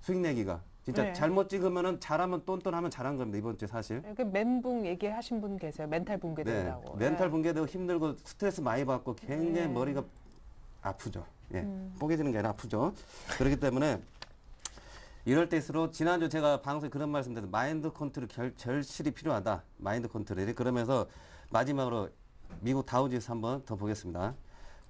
수익 내기가. 진짜 네. 잘못 찍으면은 잘하면 똔똔하면 잘한 겁니다. 이번 주에 사실. 그 멘붕 얘기하신 분 계세요. 멘탈 네. 붕괴된다고. 멘탈 네. 붕괴되고 힘들고 스트레스 많이 받고 굉장히 네. 머리가 아프죠. 예. 뽀개지는 게 아니라 아프죠. 그렇기 때문에 이럴 때일수록 지난주 제가 방송에 그런 말씀드렸는데 마인드 컨트롤 절실히 필요하다. 마인드 컨트롤이. 그러면서 마지막으로 미국 다우지수 한번 더 보겠습니다.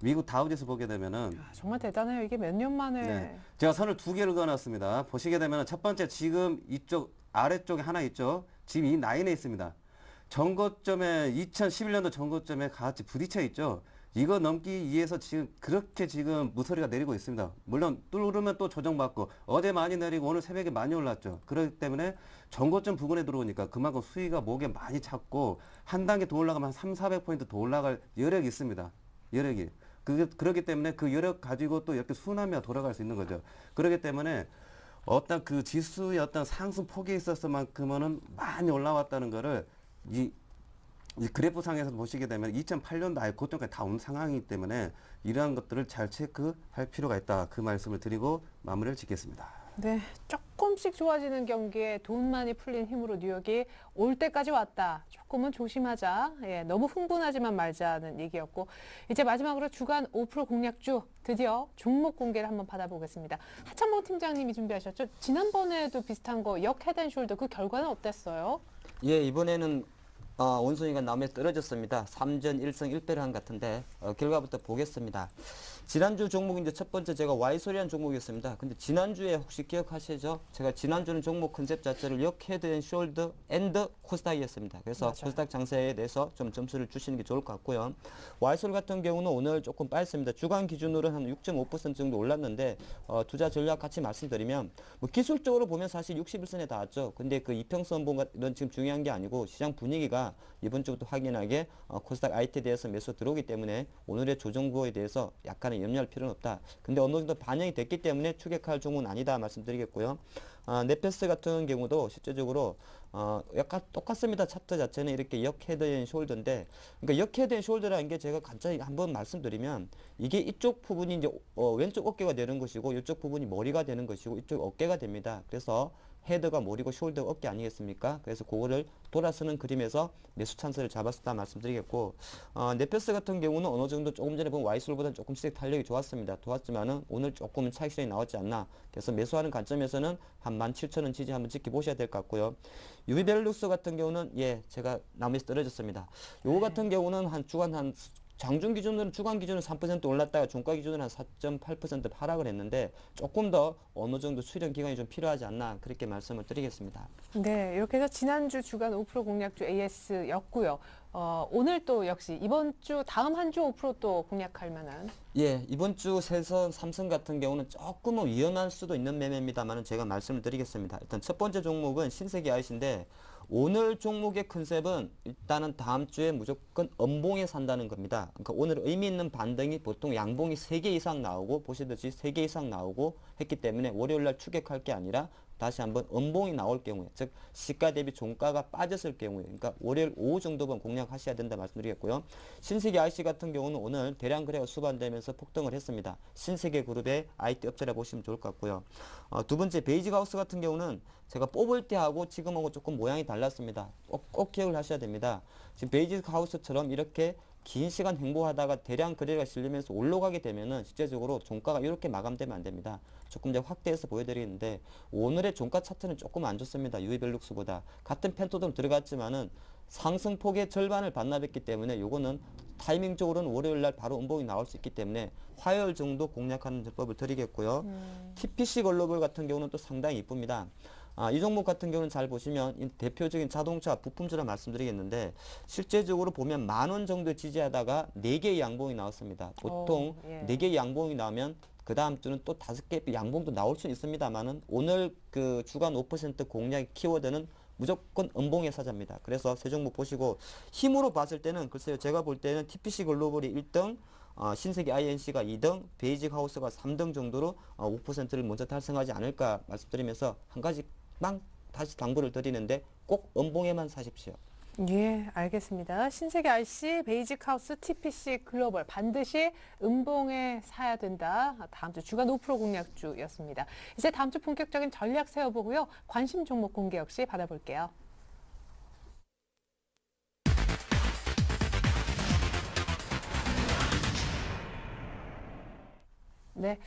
미국 다우지수 보게 되면은 아, 정말 대단해요. 이게 몇 년 만에. 네. 제가 선을 두 개를 그어놨습니다. 보시게 되면 첫 번째 지금 이쪽 아래쪽에 하나 있죠. 지금 이 라인에 있습니다. 전고점에 2011년도 전고점에 같이 부딪혀 있죠. 이거 넘기 위해서 지금 그렇게 지금 무서리가 내리고 있습니다. 물론 뚫으면 또 조정받고 어제 많이 내리고 오늘 새벽에 많이 올랐죠. 그렇기 때문에 전고점 부근에 들어오니까 그만큼 수위가 목에 많이 찼고 한 단계 더 올라가면 한 300~400포인트 더 올라갈 여력이 있습니다. 여력이. 그렇기 때문에 그 여력 가지고 또 이렇게 순환매가 돌아갈 수 있는 거죠. 그렇기 때문에 어떤 그 지수의 어떤 상승 폭에 있어서만큼은 많이 올라왔다는 거를 이 그래프상에서 보시게 되면 2008년도 아예 고점까지 다 온 상황이기 때문에 이러한 것들을 잘 체크할 필요가 있다. 그 말씀을 드리고 마무리를 짓겠습니다. 네, 조금씩 좋아지는 경기에 돈 많이 풀린 힘으로 뉴욕이 올 때까지 왔다. 조금은 조심하자. 예, 너무 흥분하지만 말자는 얘기였고 이제 마지막으로 주간 5% 공략주 드디어 종목 공개를 한번 받아보겠습니다. 하창봉 팀장님이 준비하셨죠? 지난번에도 비슷한 거 역 헤드앤숄더 그 결과는 어땠어요? 예, 이번에는 원순위가 나오면서 떨어졌습니다. 3전 1승 1패를 한 것 같은데 결과부터 보겠습니다. 지난주 종목이 이제 첫 번째 제가 와이소리한 종목이었습니다. 근데 지난주에 혹시 기억하시죠? 제가 지난주는 종목 컨셉 자체를 역 헤드 앤 숄더 앤드 코스닥이었습니다. 그래서 맞아요. 코스닥 장세에 대해서 좀 점수를 주시는 게 좋을 것 같고요. 와이소리 같은 경우는 오늘 조금 빠졌습니다. 주간 기준으로는 한 6.5% 정도 올랐는데 투자 전략 같이 말씀드리면 뭐 기술적으로 보면 사실 61선에 닿았죠. 근데 그 이평선 봉 이런 지금 중요한 게 아니고 시장 분위기가 이번 주부터 확연하게 코스닥 IT에 대해서 매수 들어오기 때문에 오늘의 조정부에 대해서 약간의 염려할 필요는 없다. 근데 어느 정도 반영이 됐기 때문에 추격할 종목은 아니다 말씀드리겠고요. 넷패스 같은 경우도 실제적으로 약간 똑같습니다. 차트 자체는 이렇게 역 헤드 앤 숄더인데, 그러니까 역 헤드 앤 숄더라는 게 제가 간단히 한번 말씀드리면 이게 이쪽 부분이 이제 왼쪽 어깨가 되는 것이고 이쪽 부분이 머리가 되는 것이고 이쪽 어깨가 됩니다. 그래서 헤드가 머리고 숄더가 어깨 아니겠습니까? 그래서 그거를 돌아서는 그림에서 매수 찬스를 잡았다 말씀드리겠고, 넷패스 같은 경우는 어느 정도 조금 전에 본 와이솔보다는 조금씩 탄력이 좋았지만은 오늘 조금은 차익 실현이 나왔지 않나. 그래서 매수하는 관점에서는 한 17,000원 지지 한번 지켜보셔야 될 것 같고요. 유비벨룩스 같은 경우는 제가 나무에서 떨어졌습니다. 요거 같은 경우는 한 주간 한 장중 기준으로는 주간 기준으로 3% 올랐다가 종가 기준으로 한 4.8% 하락을 했는데 조금 더 어느 정도 수렴 기간이 좀 필요하지 않나 그렇게 말씀을 드리겠습니다. 네, 이렇게 해서 지난주 주간 5% 공략주 AS였고요. 오늘 또 역시 이번 주 다음 한 주 5%또 공략할 만한. 예, 이번 주 세선, 삼성 같은 경우는 조금은 위험할 수도 있는 매매입니다만은 제가 말씀을 드리겠습니다. 일단 첫 번째 종목은 신세계 IC인데 오늘 종목의 컨셉은 일단은 다음 주에 무조건 음봉에 산다는 겁니다. 그러니까 오늘 의미 있는 반등이 보통 양봉이 3개 이상 나오고 보시듯이 3개 이상 나오고 했기 때문에 월요일날 추격할 게 아니라 다시 한번 음봉이 나올 경우에, 즉 시가 대비 종가가 빠졌을 경우에, 그러니까 월요일 오후 정도만 공략하셔야 된다 말씀드리겠고요. 신세계 IC 같은 경우는 오늘 대량 거래가 수반되면서 폭등을 했습니다. 신세계 그룹의 IT 업체라 보시면 좋을 것 같고요. 두 번째 베이직 하우스 같은 경우는 제가 뽑을 때하고 지금하고 조금 모양이 달랐습니다. 꼭 기억을 하셔야 됩니다. 지금 베이직 하우스처럼 이렇게 긴 시간 행보하다가 대량 거래가 실리면서 올라가게 되면은 실제적으로 종가가 이렇게 마감되면 안 됩니다. 조금 더 확대해서 보여드리는데 오늘의 종가 차트는 조금 안 좋습니다. 유이벨룩스보다 같은 펜토돈 들어갔지만은 상승폭의 절반을 반납했기 때문에 요거는 타이밍적으로는 월요일날 바로 음봉이 나올 수 있기 때문에 화요일 정도 공략하는 전법을 드리겠고요. TPC 글로벌 같은 경우는 또 상당히 이쁩니다. 이 종목 같은 경우는 잘 보시면 대표적인 자동차 부품주라 말씀드리겠는데 실제적으로 보면 10,000원 정도 지지하다가 4개의 양봉이 나왔습니다. 보통 4개의 양봉이 나오면 그 다음 주는 또 5개 양봉도 나올 수 있습니다만은 오늘 그 주간 5% 공략 키워드는 무조건 음봉의 사자입니다. 그래서 세 종목 보시고 힘으로 봤을 때는 글쎄요, 제가 볼 때는 TPC 글로벌이 1등, 신세계 INC가 2등, 베이직 하우스가 3등 정도로 5%를 먼저 달성하지 않을까 말씀드리면서 한 가지 다시 당부를 드리는데 꼭 음봉에만 사십시오. 예, 알겠습니다. 신세계 RC, 베이직하우스, TPC 글로벌 반드시 음봉에 사야 된다. 다음 주 주간 5% 공략주였습니다. 이제 다음 주 본격적인 전략 세워보고요. 관심 종목 공개 역시 받아볼게요. 네.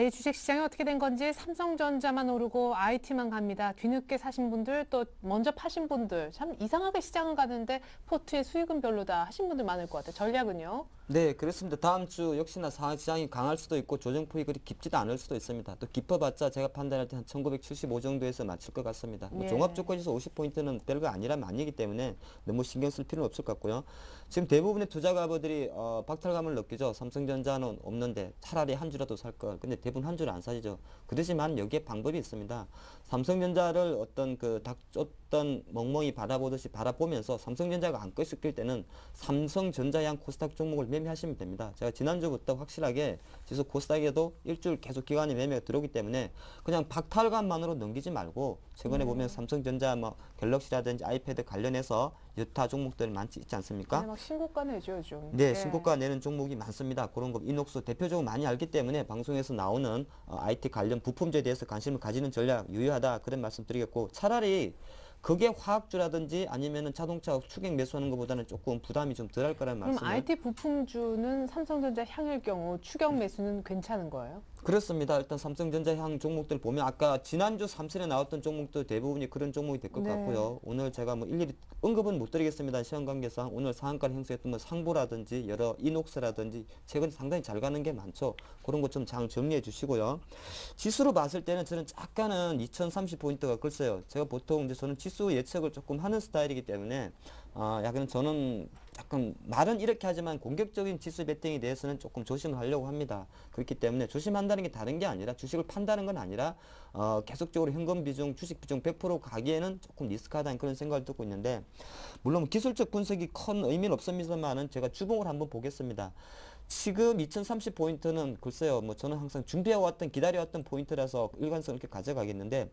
이 주식 시장이 어떻게 된 건지 삼성전자만 오르고 IT만 갑니다. 뒤늦게 사신 분들 또 먼저 파신 분들 참 이상하게 시장은 가는데 포트의 수익은 별로다 하신 분들 많을 것 같아요. 전략은요? 네, 그렇습니다. 다음 주 역시나 시장이 강할 수도 있고 조정폭이 그리 깊지도 않을 수도 있습니다. 또 깊어봤자 제가 판단할 때 한 1975 정도에서 맞출 것 같습니다. 뭐 예. 종합조건에서 50포인트는 별거 아니라면 아니기 때문에 너무 신경 쓸 필요는 없을 것 같고요. 지금 대부분의 투자가들이 박탈감을 느끼죠. 삼성전자는 없는데 차라리 한 주라도 살 걸. 근데 대부분 한 주를 안 사시죠. 그렇지만 여기에 방법이 있습니다. 삼성전자를 어떤 닥쳤던 멍멍이 바라보듯이 바라보면서 삼성전자가 안 꺾일 때는 삼성전자향 코스닥 종목을 매매하시면 됩니다. 제가 지난주부터 확실하게 지수 코스닥에도 일주일 계속 기간이 매매가 들어오기 때문에 그냥 박탈감만으로 넘기지 말고 최근에 보면 삼성전자 뭐 갤럭시라든지 아이패드 관련해서 여타 종목들 많지 있지 않습니까? 네, 막 신고가 내죠, 요즘. 네, 예. 신고가 내는 종목이 많습니다. 그런 거 이녹스 대표적으로 많이 알기 때문에 방송에서 나오는 IT 관련 부품주에 대해서 관심을 가지는 전략 유효하다 그런 말씀 드리겠고 차라리 그게 화학주라든지 아니면은 자동차 추격 매수하는 것보다는 조금 부담이 좀 덜할 거라는 그럼 말씀을 IT 부품주는 삼성전자 향일 경우 추격 매수는 괜찮은 거예요? 그렇습니다. 일단 삼성전자 향 종목들 보면 아까 지난주 3선에 나왔던 종목들 대부분이 그런 종목이 될 것 네. 같고요. 오늘 제가 뭐 일일이 언급은 못 드리겠습니다. 시간 관계상 오늘 상한가를 행사했던 뭐 상보라든지 여러 이녹스라든지 최근 상당히 잘 가는 게 많죠. 그런 것 좀 장 정리해 주시고요. 지수로 봤을 때는 저는 약간은 2030포인트가 글쎄요. 제가 보통 이제 저는 지수 예측을 조금 하는 스타일이기 때문에 약간 저는 약간 말은 이렇게 하지만 공격적인 지수 베팅에 대해서는 조금 조심을 하려고 합니다. 그렇기 때문에 조심한다는 게 다른 게 아니라 주식을 판다는 건 아니라 계속적으로 현금 비중, 주식 비중 100% 가기에는 조금 리스크하다는 그런 생각을 듣고 있는데 물론 기술적 분석이 큰 의미는 없습니다만은 제가 주봉을 한번 보겠습니다. 지금 2030포인트는 글쎄요, 뭐 저는 항상 준비해왔던, 기다려왔던 포인트라서 일관성 이렇게 가져가겠는데,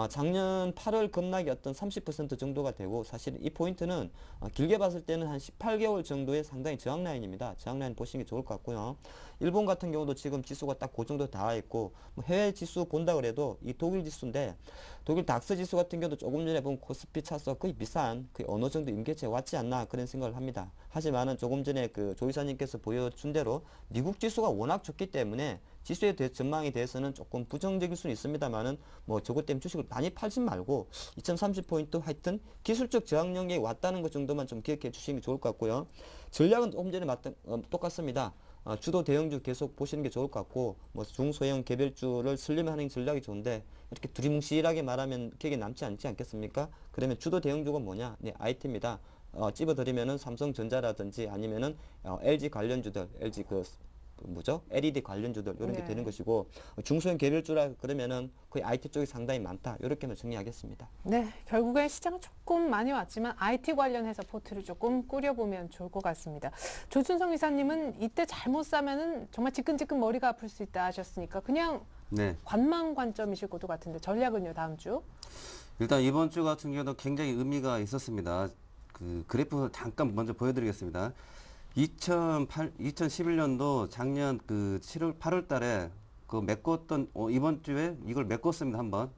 작년 8월 급락이 어떤 30% 정도가 되고, 사실 이 포인트는 길게 봤을 때는 한 18개월 정도의 상당히 저항 라인입니다. 저항 라인 보시는 게 좋을 것 같고요. 일본 같은 경우도 지금 지수가 딱 그 정도 나와 있고, 뭐 해외 지수 본다 그래도 이 독일 지수인데, 독일 닥스 지수 같은 경우도 조금 전에 본 코스피 차서 거의 비싼, 거의 어느 정도 임계치에 왔지 않나 그런 생각을 합니다. 하지만은 조금 전에 그 조이사님께서 보여준 대로 미국 지수가 워낙 좋기 때문에 지수에 대해 전망에 대해서는 조금 부정적일 수는 있습니다만은 뭐 저것 때문에 주식을 많이 팔진 말고 2030포인트 하여튼 기술적 저항 영역에 왔다는 것 정도만 좀 기억해 주시는 게 좋을 것 같고요. 전략은 조금 전에 똑같습니다. 주도 대형주 계속 보시는 게 좋을 것 같고 뭐 중소형 개별주를 슬림하는 전략이 좋은데 이렇게 두리뭉실하게 말하면 기억에 남지 않지 않겠습니까? 그러면 주도 대형주가 뭐냐? 네, IT입니다. 찝어드리면은 삼성전자라든지 아니면은 LG 관련주들, LG 뭐죠? LED 관련주들 이런 게 네. 되는 것이고 중소형 개별주라 그러면은 거의 IT 쪽이 상당히 많다. 이렇게만 정리하겠습니다. 네, 결국엔 시장은 조금 많이 왔지만 IT 관련해서 포트를 조금 꾸려보면 좋을 것 같습니다. 조준성 이사님은 이때 잘못 사면은 정말 지끈지끈 머리가 아플 수 있다 하셨으니까 그냥 네. 관망 관점이실 것도 같은데 전략은요, 다음 주? 일단 이번 주 같은 경우도 굉장히 의미가 있었습니다. 그 그래프 잠깐 먼저 보여드리겠습니다. 2011년도 작년 그 8월 달에 그 메꿨던 이번 주에 이걸 메꿨습니다. 한번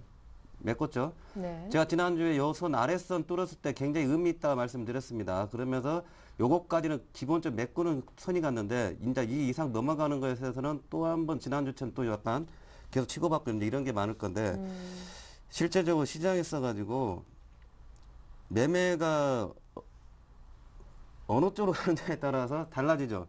메꿨죠. 네. 제가 지난주에 요 손 아래선 뚫었을 때 굉장히 의미 있다 말씀드렸습니다. 그러면서 요거까지는 기본적으로 메꾸는 선이 갔는데 이제 이 이상 넘어가는 것에 대해서는 또 한번 지난주처럼 또 약간 계속 치고받고 이제 이런 게 많을 건데 실제적으로 시장에 있어가지고 매매가 어느 쪽으로 가느냐에 따라서 달라지죠.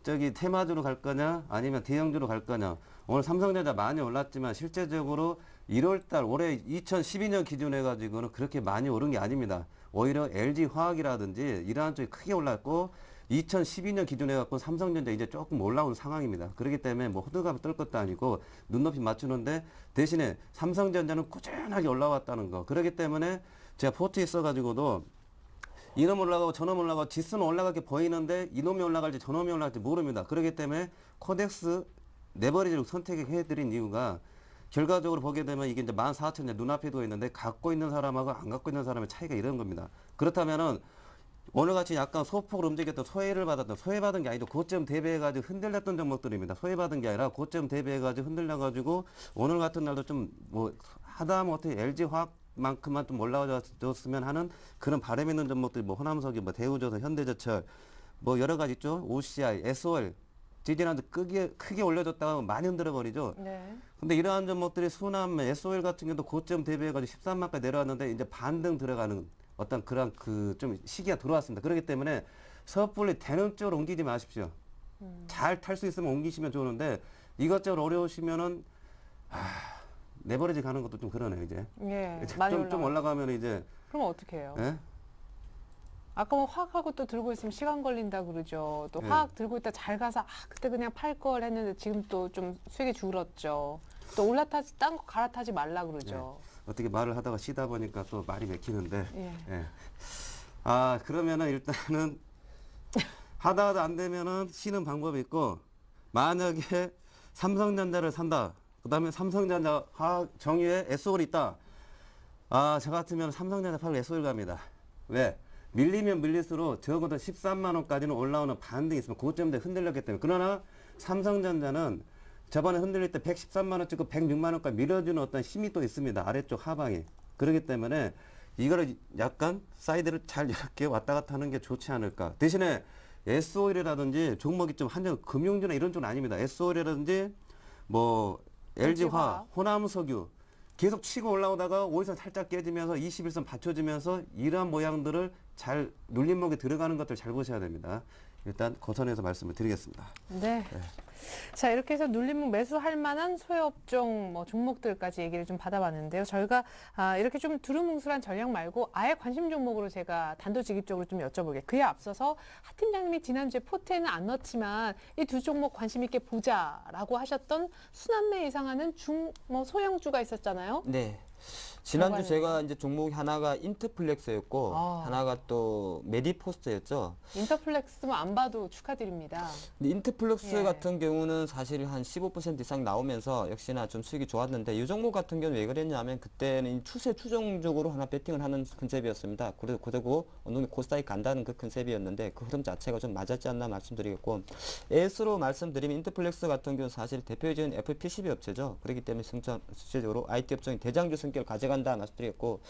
저기 테마주로 갈 거냐 아니면 대형주로 갈 거냐. 오늘 삼성전자 많이 올랐지만 실제적으로 1월달 올해 2012년 기준해 가지고는 그렇게 많이 오른 게 아닙니다. 오히려 LG화학이라든지 이러한 쪽이 크게 올랐고 2012년 기준해 갖고 삼성전자 이제 조금 올라온 상황입니다. 그렇기 때문에 뭐 호들갑을 떨 것도 아니고 눈높이 맞추는데 대신에 삼성전자는 꾸준하게 올라왔다는 거. 그렇기 때문에 제가 포트에 써가지고도 이놈 올라가고 저놈 올라가고 지수는 올라가게 보이는데 이놈이 올라갈지 저놈이 올라갈지 모릅니다. 그렇기 때문에 코덱스 레버리지를 선택해드린 이유가 결과적으로 보게 되면 이게 이제 14,000원 눈앞에 두고 있는데 갖고 있는 사람하고 안 갖고 있는 사람의 차이가 이런 겁니다. 그렇다면은 오늘같이 약간 소폭으로 움직였던 소외받은 게 아니죠. 고점 대비해가지고 흔들렸던 종목들입니다. 소외받은 게 아니라 고점 대비해가지고 흔들려가지고 오늘 같은 날도 좀 뭐 하다못해 LG화학만큼만 좀 올라와줬으면 하는 그런 바람 있는 종목들이 뭐 호남석유, 뭐 대우조선, 현대제철 뭐 여러 가지 있죠. OCI, SOL 지지난주 크게 올려줬다가 많이 흔들어버리죠. 네. 근데 이러한 종목들이 수남, SOL 같은 경우도 고점 대비해가지고 13만까지 내려왔는데 이제 반등 들어가는 어떤 그런 그 좀 시기가 들어왔습니다. 그렇기 때문에 섣불리 되는 쪽으로 옮기지 마십시오. 잘 탈 수 있으면 옮기시면 좋은데 이것저것 어려우시면은 내버려지 가는 것도 좀 그러네요 이제. 예, 이제 많이 좀 올라가면 이제 그럼 어떻게 해요? 예? 아까 뭐 화학하고 또 들고 있으면 시간 걸린다 그러죠. 또 네. 화학 들고 있다 잘 가서 그때 그냥 팔 걸 했는데 지금 또 좀 수익이 줄었죠. 또 올라타지 딴 거 갈아타지 말라 그러죠. 어떻게 말을 하다가 쉬다 보니까 또 말이 맥히는데. 예. 예. 그러면은 일단은 하다가 안 되면은 쉬는 방법이 있고 만약에 삼성전자를 산다. 그다음에 삼성전자 화학 정유에 SOL이 있다. 저 같으면 삼성전자 팔고 SOL 갑니다. 왜? 밀리면 밀릴수록 적어도 13만 원까지는 올라오는 반등이 있으면 고점대 흔들렸기 때문에. 그러나 삼성전자는 저번에 흔들릴 때 113만 원 찍고 106만 원까지 밀어주는 어떤 힘이 또 있습니다. 아래쪽 하방에. 그렇기 때문에 이거를 약간 사이드를 잘 이렇게 왔다 갔다 하는 게 좋지 않을까. 대신에 SOL이라든지 종목이 좀 한정 금융주나 이런 쪽은 아닙니다. SOL이라든지 뭐 LG화, 호남석유 계속 치고 올라오다가 5일선 살짝 깨지면서 21선 받쳐주면서 이러한 모양들을 잘 눌림목에 들어가는 것들 잘 보셔야 됩니다. 일단 거선해서 말씀을 드리겠습니다. 네. 자, 이렇게 해서 눌림목 매수할 만한 소외업종 뭐 종목들까지 얘기를 좀 받아봤는데요. 저희가 이렇게 좀 두루뭉술한 전략 말고 아예 관심 종목으로 제가 단도직입적으로 좀 여쭤볼게요. 그에 앞서서 하 팀장님이 지난주에 포트에는 안 넣었지만 이 두 종목 관심 있게 보자라고 하셨던 순환매 예상하는 소형주가 있었잖아요. 네. 지난주 뭐가 제가 이제 종목이 하나가 인터플렉스였고 아. 하나가 또 메디포스트였죠. 인터플렉스만 안 봐도 축하드립니다. 근데 인터플렉스 예. 같은 경우는 사실 한 15% 이상 나오면서 역시나 좀 수익이 좋았는데 이 종목 같은 경우는 왜 그랬냐면 그때는 추세 추종적으로 하나 배팅을 하는 컨셉이었습니다. 그리고 어느 정도 코스닥이 간다는 그 컨셉이었는데 그 흐름 자체가 좀 맞았지 않나 말씀드리겠고 AS로 말씀드리면 인터플렉스 같은 경우는 사실 대표적인 FPCB 업체죠. 그렇기 때문에 실질적으로 IT 업종의 대장주 성격을 가져간다 말씀드리겠고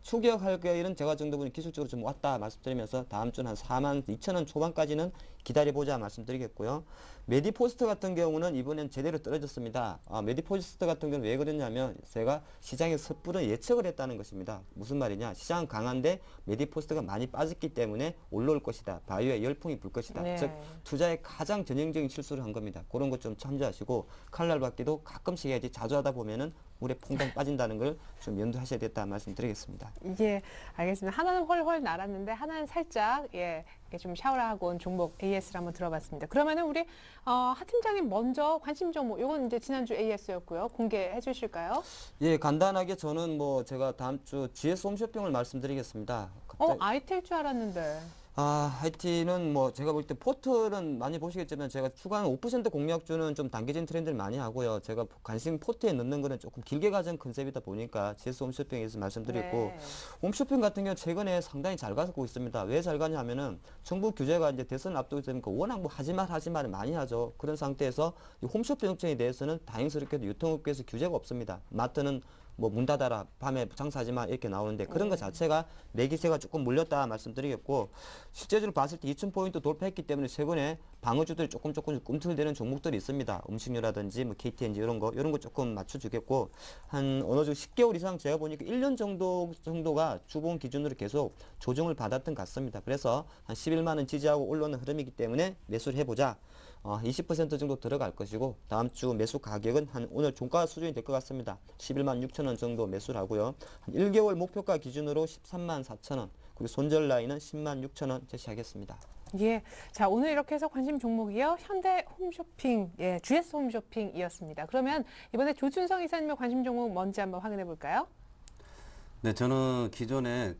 추격할 경우에는 제가 정도분이 기술적으로 좀 왔다 말씀드리면서 다음 주는 한 42,000원 초반까지는 기다려보자 말씀드리겠고요. 메디포스트 같은 경우는 이번엔 제대로 떨어졌습니다. 메디포스트 같은 경우는 왜 그랬냐면 제가 시장에 섣부른 예측을 했다는 것입니다. 무슨 말이냐? 시장은 강한데 메디포스트가 많이 빠졌기 때문에 올라올 것이다. 바이오에 열풍이 불 것이다. 네. 즉 투자에 가장 전형적인 실수를 한 겁니다. 그런 것 좀 참조하시고 칼날 받기도 가끔씩 해야지 자주 하다 보면은 물에 퐁당 빠진다는 걸 좀 염두하셔야 됐다 말씀드리겠습니다. 예, 알겠습니다. 하나는 훨훨 날았는데 하나는 살짝 이렇게 좀 샤워를 하고 온 종목 AS를 한번 들어봤습니다. 그러면은 우리 하 팀장님 먼저 관심 종목 이건 이제 지난주 AS였고요. 공개해 주실까요? 예, 간단하게 저는 뭐 제가 다음 주 GS 홈쇼핑을 말씀드리겠습니다. 아이텔 줄 알았는데. 하이티는 뭐 제가 볼 때 포트는 많이 보시겠지만 제가 추가한 5% 공략주는 좀 당겨진 트렌드를 많이 하고요. 제가 관심 포트에 넣는 거는 조금 길게 가진 컨셉이다 보니까 GS 홈쇼핑에서 말씀드렸고 네. 홈쇼핑 같은 경우 최근에 상당히 잘 가고 있습니다. 왜 잘 가냐 하면은 정부 규제가 이제 대선 앞두고 있으니까 워낙 뭐 하지 말 많이 하죠. 그런 상태에서 이 홈쇼핑 업종에 대해서는 다행스럽게도 유통업계에서 규제가 없습니다. 마트는 뭐 문 닫아라 밤에 장사하지 마 이렇게 나오는데 그런 것 자체가 매기세가 조금 물렸다 말씀드리겠고 실제적으로 봤을 때 2,000포인트 돌파했기 때문에 최근에 방어주들이 조금 꿈틀대는 종목들이 있습니다. 음식료라든지 뭐 KTNG 이런 거 조금 맞춰주겠고 한 어느 정도 10개월 이상 제가 보니까 1년 정도가 주봉 기준으로 계속 조정을 받았던 것 같습니다. 그래서 한 11만 원 지지하고 올라오는 흐름이기 때문에 매수를 해보자. 20% 정도 들어갈 것이고 다음 주 매수 가격은 한 오늘 종가 수준이 될 것 같습니다. 11만 6천 원 정도 매수를 하고요. 한 1개월 목표가 기준으로 13만 4천 원 그리고 손절 라인은 10만 6천 원 제시하겠습니다. 예, 자 오늘 이렇게 해서 관심 종목이요. 현대 홈쇼핑, GS 홈쇼핑이었습니다. 그러면 이번에 조준성 이사님의 관심 종목 뭔지 한번 확인해 볼까요? 네, 저는 기존에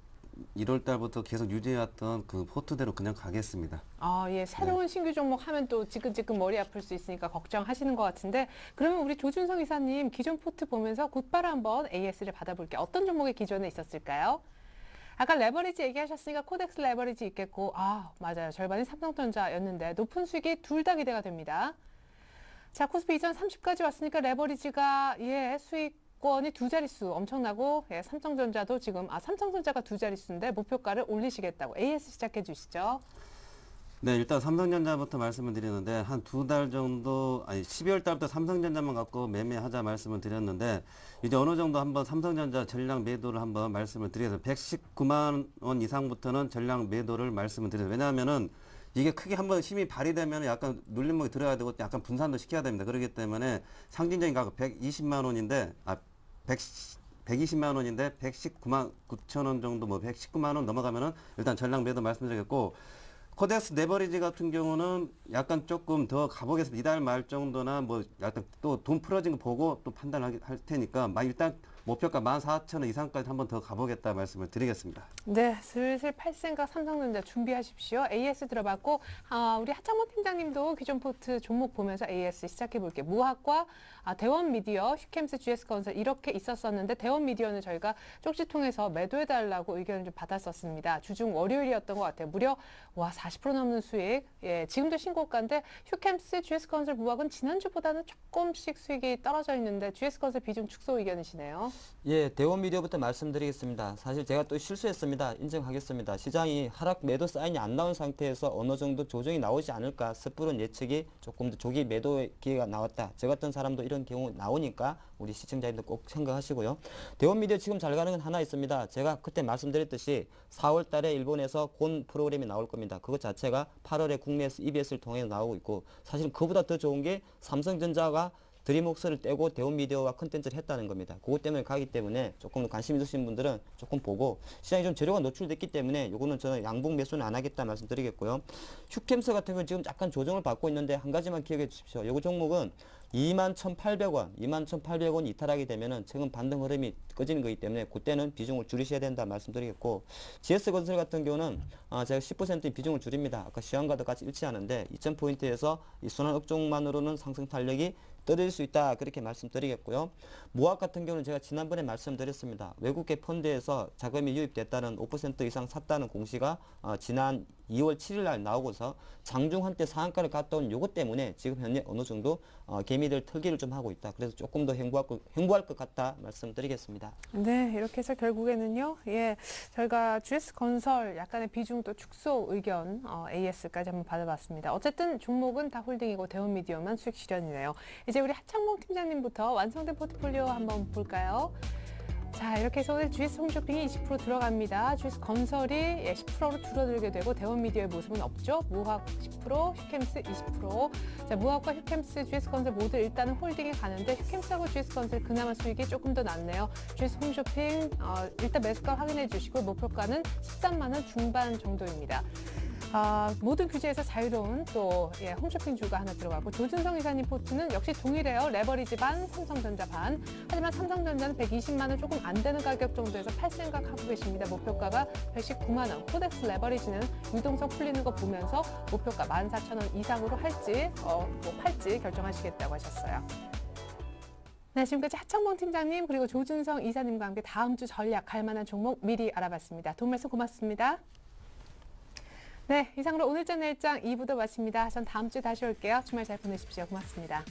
1월 달부터 계속 유지해왔던 그 포트대로 그냥 가겠습니다. 예, 새로운 신규 종목 하면 또 지끈지끈 머리 아플 수 있으니까 걱정하시는 것 같은데 그러면 우리 조준성 이사님 기존 포트 보면서 곧바로 한번 AS를 받아볼게요. 어떤 종목이 기존에 있었을까요? 아까 레버리지 얘기하셨으니까 코덱스 레버리지 있겠고, 맞아요. 절반이 삼성전자였는데 높은 수익이 둘 다 기대가 됩니다. 자, 코스피 2030까지 왔으니까 레버리지가 수익권이 두 자릿수 엄청나고, 삼성전자도 지금 삼성전자가 두 자릿수인데 목표가를 올리시겠다고. AS 시작해 주시죠. 네, 일단 삼성전자부터 말씀을 드리는데 한 두 달 정도, 12월 달부터 삼성전자만 갖고 매매하자 말씀을 드렸는데 이제 어느 정도 한번 삼성전자 전량 매도를 한번 말씀을 드려서 119만 원 이상부터는 전량 매도를 말씀을 드려요. 왜냐하면은 이게 크게 한번 힘이 발휘되면 약간 눌림목이 들어야 되고 약간 분산도 시켜야 됩니다. 그렇기 때문에 상징적인 가격 120만 원인데, 120만 원인데 119만 9천 원 정도, 119만 원 넘어가면은 일단 전량 매도 말씀드리겠고, 코덱스 레버리지 같은 경우는 약간 조금 더 가보겠습니다. 이달 말 정도나 약간 또 돈 풀어진 거 보고 또 판단할 테니까 일단 목표가 14,000원 이상까지 한번 더 가보겠다 말씀을 드리겠습니다. 네, 슬슬 팔 생각 삼성전자 준비하십시오. AS 들어봤고, 우리 하창모 팀장님도 기존 포트 종목 보면서 AS 시작해 볼게요. 무학과 대원미디어, 휴캠스, GS건설 이렇게 있었었는데 대원미디어는 저희가 쪽지 통해서 매도해달라고 의견을 좀 받았었습니다. 주중 월요일이었던 것 같아요. 무려 40% 넘는 수익. 지금도 신고가인데 휴캠스, GS건설, 무학은 지난주보다는 조금씩 수익이 떨어져 있는데 GS건설 비중 축소 의견이시네요. 예, 대원미디어부터 말씀드리겠습니다. 사실 제가 또 실수했습니다. 인정하겠습니다. 시장이 하락 매도 사인이 안 나온 상태에서 어느 정도 조정이 나오지 않을까 섣부른 예측이 조금 더 조기 매도 기회가 나왔다. 저 같은 사람도 이런 경우 나오니까 우리 시청자님들 꼭 생각하시고요. 대원미디어 지금 잘 가는 건 하나 있습니다. 제가 그때 말씀드렸듯이 4월 달에 일본에서 곤 프로그램이 나올 겁니다. 그것 자체가 8월에 국내에서 EBS를 통해 나오고 있고, 사실은 그보다 더 좋은 게 삼성전자가 드림웍스를 떼고 대원미디어와 컨텐츠를 했다는 겁니다. 그것 때문에 가기 때문에 조금 관심 있으신 분들은 조금 보고, 시장에 좀 재료가 노출됐기 때문에 요거는 저는 양봉 매수는 안 하겠다 말씀드리겠고요. 휴캠스 같은 경우는 지금 약간 조정을 받고 있는데 한 가지만 기억해 주십시오. 요거 종목은 21,800원, 21,800원 이탈하게 되면은 최근 반등 흐름이 꺼지는 거기 때문에 그때는 비중을 줄이셔야 된다 말씀드리겠고, GS건설 같은 경우는 제가 10% 비중을 줄입니다. 아까 시황과도 같이 일치하는데 2,000포인트에서 이 순환 업종만으로는 상승 탄력이 떨어질 수 있다 그렇게 말씀드리겠고요. 무학 같은 경우는 제가 지난번에 말씀드렸습니다. 외국계 펀드에서 자금이 유입됐다는 5% 이상 샀다는 공시가 지난 2월 7일 날 나오고서 장중 한때 상한가를 갔다 온 요것 때문에 지금 현재 어느 정도 개미들 털기를 좀 하고 있다. 그래서 조금 더 행보할 것 같다 말씀드리겠습니다. 네, 이렇게 해서 결국에는요, 저희가 GS건설 약간의 비중 또 축소 의견 AS까지 한번 받아봤습니다. 어쨌든 종목은 다 홀딩이고 대원미디어만 수익 실현이네요. 이제 우리 하창봉 팀장님부터 완성된 포트폴리오 한번 볼까요? 자, 이렇게 해서 오늘 GS 홈쇼핑이 20% 들어갑니다. GS 건설이 10%로 줄어들게 되고 대원미디어의 모습은 없죠. 무학 10%, 휴캠스 20%. 자, 무학과 휴캠스, GS 건설 모두 일단은 홀딩에 가는데 휴캠스하고 GS 건설 그나마 수익이 조금 더 낫네요. GS 홈쇼핑 일단 매수가 확인해 주시고 목표가는 13만 원 중반 정도입니다. 모든 규제에서 자유로운 또 홈쇼핑 주가 하나 들어가고, 조준성 이사님 포트는 역시 동일해요. 레버리지 반, 삼성전자 반. 하지만 삼성전자는 120만 원 조금 안 되는 가격 정도에서 팔 생각하고 계십니다. 목표가가 119만 원. 코덱스 레버리지는 유동성 풀리는 거 보면서 목표가 14,000원 이상으로 할지 팔지 결정하시겠다고 하셨어요. 네, 지금까지 하창봉 팀장님 그리고 조준성 이사님과 함께 다음 주 전략 갈 만한 종목 미리 알아봤습니다. 도움 말씀 고맙습니다. 네, 이상으로 오늘장 내일장 2부도 마칩니다. 전 다음 주에 다시 올게요. 주말 잘 보내십시오. 고맙습니다.